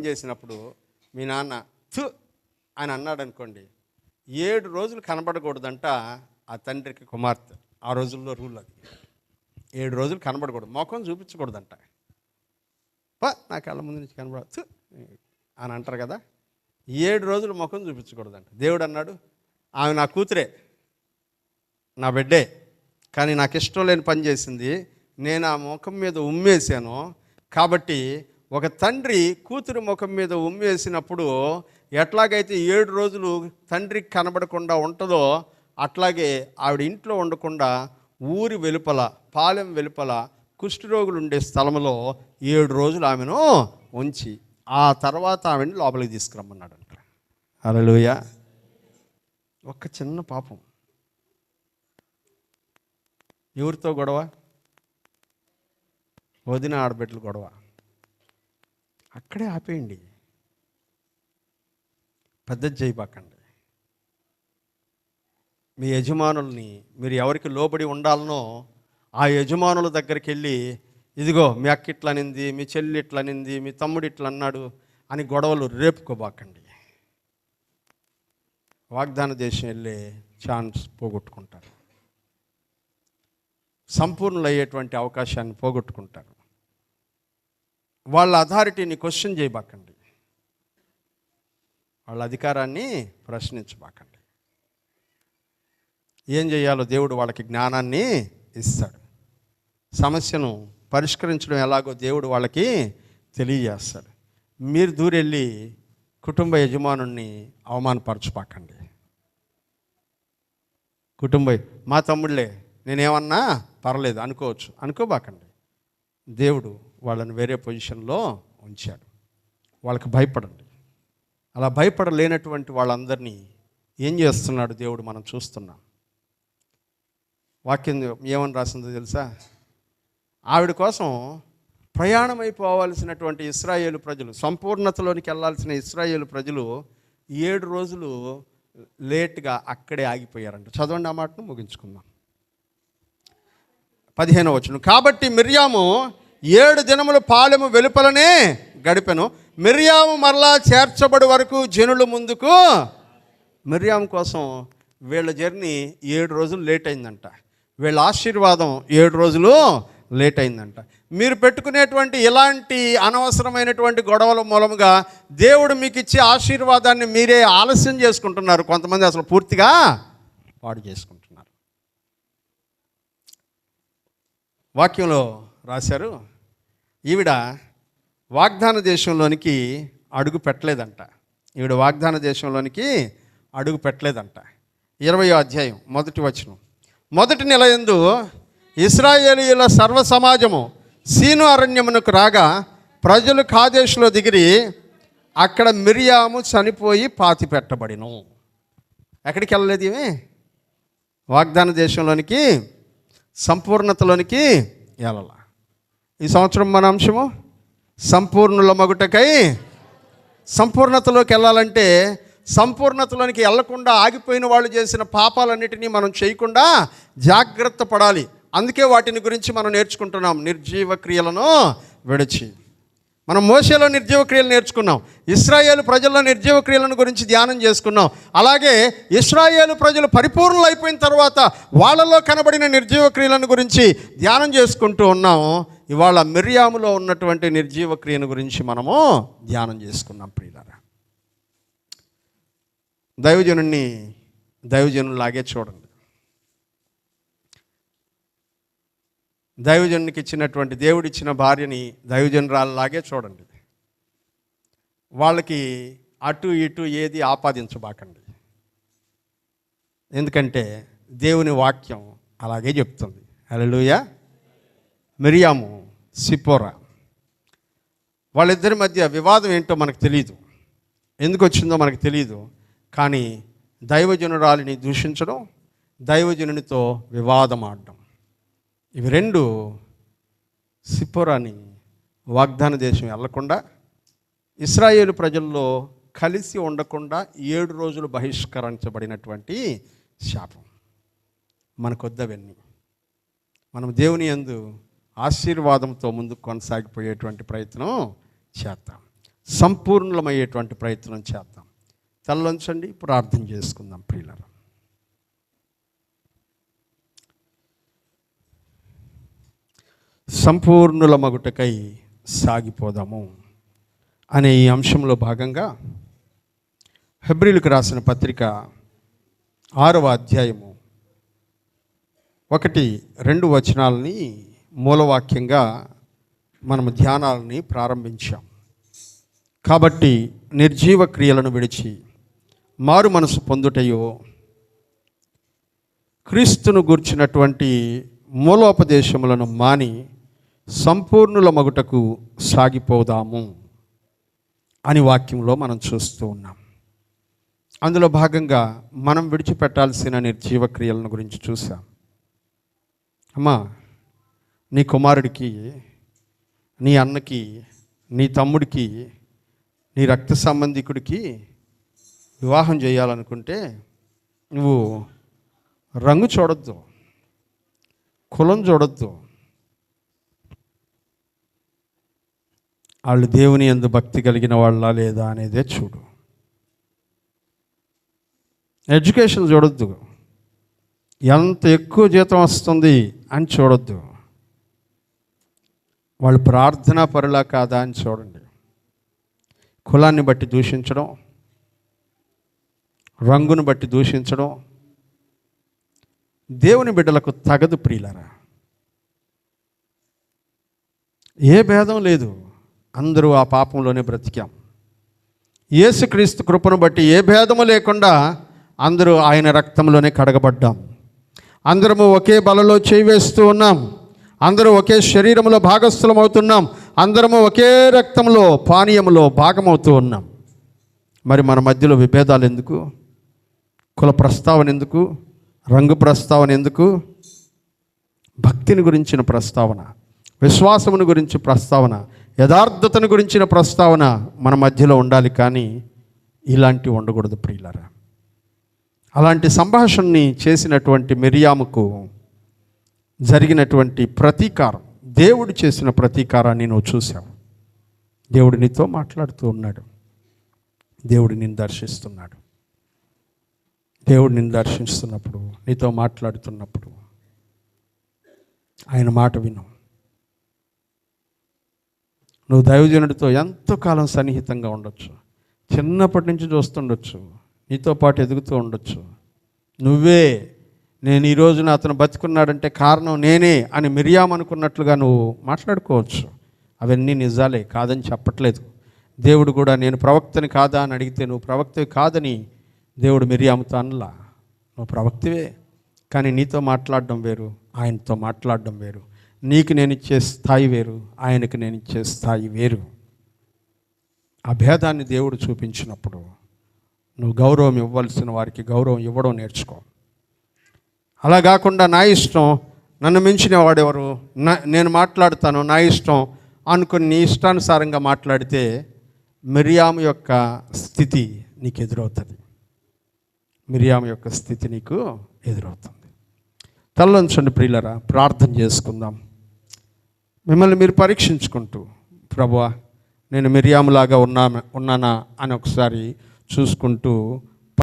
చేసినప్పుడు మీ నాన్న థు అని అన్నాడు అనుకోండి, 7 రోజులు కనబడకూడదంట ఆ తండ్రికి కుమార్తె. ఆ రోజుల్లో రూల్ అది. 7 రోజులు కనబడకూడదు, ముఖం చూపించకూడదంట. నా కళ్ళ ముందు నుంచి కనబడచ్చు అని అంటారు కదా. 7 రోజులు ముఖం చూపించకూడదంట. దేవుడు అన్నాడు, ఆమె నా కూతురే, నా బిడ్డే, కానీ నాకు ఇష్టం లేని పని చేసింది, నేను ఆ ముఖం మీద ఉమ్మేశాను. కాబట్టి ఒక తండ్రి కూతురు ముఖం మీద ఉమ్మేసినప్పుడు ఎట్లాగైతే 7 రోజులు తండ్రికి కనబడకుండా ఉంటుందో, అట్లాగే ఆవిడ ఇంట్లో ఉండకుండా ఊరి వెలుపల, పాలెం వెలుపల కుష్ఠరోగులు ఉండే స్థలంలో 7 రోజులు ఆమెను ఉంచి ఆ తర్వాత ఆమెను లోపలికి తీసుకురమ్మన్నాడంట. హల్లెలూయా. ఒక్క చిన్న పాపం, ఎవరితో గొడవ? వదిన ఆడబిడ్డలు గొడవ. అక్కడే ఆపేయండి, పెద్దది చేయబాకండి. మీ యజమానుల్ని మీరు ఎవరికి లోబడి ఉండాలనో ఆ యజమానుల దగ్గరికి వెళ్ళి, ఇదిగో మీ అక్క ఇట్లా అనింది, మీ చెల్లి ఇట్లా అనింది, మీ తమ్ముడు ఇట్లా అన్నాడు అని గొడవలు రేపుకోబాకండి. వాగ్దాన దేశం వెళ్ళే ఛాన్స్ పోగొట్టుకుంటారు, సంపూర్ణులు అయ్యేటువంటి అవకాశాన్ని పోగొట్టుకుంటారు. వాళ్ళ అథారిటీని క్వశ్చన్ చేయబాకండి, వాళ్ళ అధికారాన్ని ప్రశ్నించబాకండి. ఏం చేయాలో దేవుడు వాళ్ళకి జ్ఞానాన్ని ఇస్తాడు. సమస్యను పరిష్కరించడం ఎలాగో దేవుడు వాళ్ళకి తెలియజేస్తాడు. మీరు దూరెళ్ళి కుటుంబ యజమానుణ్ణి అవమానపరచబాకండి. మా తమ్ముళ్ళే, నేనేమన్నా పర్లేదు అనుకోబాకండి. దేవుడు వాళ్ళని వేరే పొజిషన్లో ఉంచాడు. వాళ్ళకి భయపడండి. అలా భయపడలేనటువంటి వాళ్ళందరినీ ఏం చేస్తున్నాడు దేవుడు మనం చూస్తున్నాం. వాక్యం ఏమని రాసిందో తెలుసా? ఆవిడ కోసం ప్రయాణం అయిపోవాల్సినటువంటి ఇశ్రాయేలు ప్రజలు, సంపూర్ణతలోనికి వెళ్ళాల్సిన ఇశ్రాయేలు ప్రజలు 7 రోజులు లేట్గా అక్కడే ఆగిపోయారంట. చదవండి ఆ మాటను, ముగించుకుందాం. 15వ వచనం. కాబట్టి మిర్యాము 7 దినములు పాలెము వెలుపలనే గడిపెను. మిర్యాము మరలా చేర్చబడి వరకు జనులు ముందుకు. మిర్యాము కోసం వీళ్ళ జర్నీ 7 రోజులు లేట్ అయిందంట. వీళ్ళ ఆశీర్వాదం 7 రోజులు లేట్ అయిందంట. మీరు పెట్టుకునేటువంటి ఇలాంటి అనవసరమైనటువంటి గొడవల మూలముగా దేవుడు మీకు ఇచ్చే ఆశీర్వాదాన్ని మీరే ఆలస్యం చేసుకుంటున్నారు. కొంతమంది అసలు పూర్తిగా పాడు చేసుకుంటున్నారు. వాక్యంలో రాశారు, ఈవిడ వాగ్దాన దేశంలోనికి అడుగు పెట్టలేదంట. 20వ అధ్యాయం 1వ వచనం. మొదటి నెల యందు ఇశ్రాయేలీయుల సర్వ సమాజము సీను అరణ్యమునకు రాగా ప్రజలు కాదేశులో దిగిరి అక్కడ మిర్యాము చనిపోయి పాతి పెట్టబడిను. ఎక్కడికి వెళ్ళలేదు ఈమె? వాగ్దాన దేశంలోనికి, సంపూర్ణతలోనికి వెళ్ళాల. ఈ సంవత్సరం మన అంశము సంపూర్ణుల మగుటకై. సంపూర్ణతలోకి వెళ్ళాలంటే సంపూర్ణతలోనికి వెళ్లకుండా ఆగిపోయిన వాళ్ళు చేసిన పాపాలన్నిటినీ మనం చేయకుండా జాగ్రత్త పడాలి. అందుకే వాటిని గురించి మనం నేర్చుకుంటున్నాం. నిర్జీవ క్రియలను విడిచి. మనం మోషేలో నిర్జీవ క్రియలు నేర్చుకున్నాం, ఇశ్రాయేలు ప్రజల్లో నిర్జీవ క్రియలను గురించి ధ్యానం చేసుకున్నాం. అలాగే ఇశ్రాయేలు ప్రజలు పరిపూర్ణులు అయిపోయిన తర్వాత వాళ్ళలో కనబడిన నిర్జీవ క్రియలను గురించి ధ్యానం చేసుకుంటూ ఉన్నాం. ఇవాళ మిర్యాములో ఉన్నటువంటి నిర్జీవ క్రియను గురించి మనము ధ్యానం చేసుకున్నాం. ప్రియులారా, దైవజనులాగే చూడండి. దైవజనునికి ఇచ్చినటువంటి, దేవుడిచ్చిన భార్యని దైవజనురాలలాగే చూడండి. వాళ్ళకి అటు ఇటు ఏది ఆపాదించబాకండి. ఎందుకంటే దేవుని వాక్యం అలాగే చెప్తుంది. హల్లెలూయా. మిర్యాము, సిప్పోరా, వాళ్ళిద్దరి మధ్య వివాదం ఏంటో మనకు తెలియదు, ఎందుకు వచ్చిందో మనకు తెలియదు. కానీ దైవజనురాలిని దూషించడం, దైవజనునితో వివాదం ఆడడం, ఇవి రెండు సిప్పోరాని వాగ్దాన దేశం వెళ్లకుండా, ఇశ్రాయేలు ప్రజల్లో కలిసి ఉండకుండా 7 రోజులు బహిష్కరించబడినటువంటి శాపం. మనకొద్దవన్నీ. మనం దేవుని యందు ఆశీర్వాదంతో ముందుకు కొనసాగిపోయేటువంటి ప్రయత్నం చేద్దాం. సంపూర్ణమయ్యేటువంటి ప్రయత్నం చేద్దాం. తలలోంచండి, ప్రార్థన చేసుకుందాం. ప్రియులారా, సంపూర్ణుల మగుటకై సాగిపోదాము అనే ఈ అంశంలో భాగంగా హెబ్రీయులకు రాసిన పత్రిక 6వ అధ్యాయము 1-2 వచనాలని మూలవాక్యంగా మనము ధ్యానాలని ప్రారంభించాం. కాబట్టి నిర్జీవ క్రియలను విడిచి మారు మనసు పొందుటయో, క్రీస్తును గూర్చినటువంటి మూలోపదేశములను మాని సంపూర్ణుల మగుటకు సాగిపోదాము అని వాక్యంలో మనం చూస్తూ ఉన్నాం. అందులో భాగంగా మనం విడిచిపెట్టాల్సిన నిర్జీవ క్రియలను గురించి చూసాం. అమ్మా, నీ కుమారుడికి, నీ అన్నకి, నీ తమ్ముడికి, నీ రక్త సంబంధికుడికి వివాహం చేయాలనుకుంటే నువ్వు రంగు చూడొద్దు, కులం చూడొద్దు. వాళ్ళు దేవుని యందు భక్తి కలిగిన వాళ్ళ లేదా అనేదే చూడు. ఎడ్యుకేషన్ చూడొద్దు, ఎంత ఎక్కువ జీతం వస్తుంది అని చూడొద్దు. వాళ్ళు ప్రార్థనా పరులా కాదా అని చూడండి. కులాన్ని బట్టి దూషించడం, రంగును బట్టి దూషించడం దేవుని బిడ్డలకు తగదు ప్రియులారా. ఏ భేదం లేదు, అందరూ ఆ పాపంలోనే బ్రతికాం. యేసుక్రీస్తు కృపను బట్టి ఏ భేదము లేకుండా అందరూ ఆయన రక్తంలోనే కడగబడ్డాం. అందరము ఒకే బలలో చేయి వేస్తూ ఉన్నాం. అందరూ ఒకే శరీరంలో భాగస్థులం అవుతున్నాం. అందరము ఒకే రక్తంలో, పానీయంలో భాగమవుతూ ఉన్నాం. మరి మన మధ్యలో విభేదాలు ఎందుకు? కుల ప్రస్తావన ఎందుకు? రంగు ప్రస్తావన ఎందుకు? భక్తిని గురించిన ప్రస్తావన, విశ్వాసమును గురించి ప్రస్తావన, యథార్థతను గురించిన ప్రస్తావన మన మధ్యలో ఉండాలి. కానీ ఇలాంటివి ఉండకూడదు ప్రియులారా. అలాంటి సంభాషణని చేసినటువంటి మిరియాముకు జరిగినటువంటి ప్రతీకారం, దేవుడు చేసిన ప్రతీకారాన్ని నువ్వు చూసావు. దేవుడు నీతో మాట్లాడుతూ ఉన్నాడు. దేవుడు నిన్ను దర్శిస్తున్నాడు. దేవుడు నిన్ను దర్శిస్తున్నప్పుడు, నీతో మాట్లాడుతున్నప్పుడు ఆయన మాట విను. నువ్వు దైవజనుడితో ఎంతో కాలం సన్నిహితంగా ఉండొచ్చు, చిన్నప్పటి నుంచి చూస్తుండొచ్చు, నీతో పాటు ఎదుగుతూ ఉండొచ్చు. నువ్వే నేను ఈ రోజున అతను బతికున్నాడంటే కారణం నేనే అని మిరియాము అనుకున్నట్లుగా నువ్వు మాట్లాడుకోవచ్చు. అవన్నీ నిజాలే, కాదని చెప్పట్లేదు. దేవుడు కూడా నేను ప్రవక్తని కాదా అని అడిగితే నువ్వు ప్రవక్తవి కాదని దేవుడు మిరియాముతో అనలా. నువ్వు ప్రవక్తవే, కానీ నీతో మాట్లాడడం వేరు, ఆయనతో మాట్లాడడం వేరు. నీకు నేను ఇచ్చే స్థాయి వేరు, ఆయనకు నేను ఇచ్చే స్థాయి వేరు. ఆ భేదాన్ని దేవుడు చూపించినప్పుడు నువ్వు గౌరవం ఇవ్వాల్సిన వారికి గౌరవం ఇవ్వడం నేర్చుకో. అలా కాకుండా నా ఇష్టం, నన్ను మించిన వాడెవరు, నేను మాట్లాడతాను నా ఇష్టం అనుకుని నీ ఇష్టానుసారంగా మాట్లాడితే మిరియాము యొక్క స్థితి నీకు ఎదురవుతుంది. మిరియాము యొక్క స్థితి నీకు ఎదురవుతుంది. తలలోంచండి ప్రియులరా, ప్రార్థన చేసుకుందాం. మిమ్మల్ని మీరు పరీక్షించుకుంటూ, ప్రభువా నేను మిరియాములాగా ఉన్నానా అని ఒకసారి చూసుకుంటూ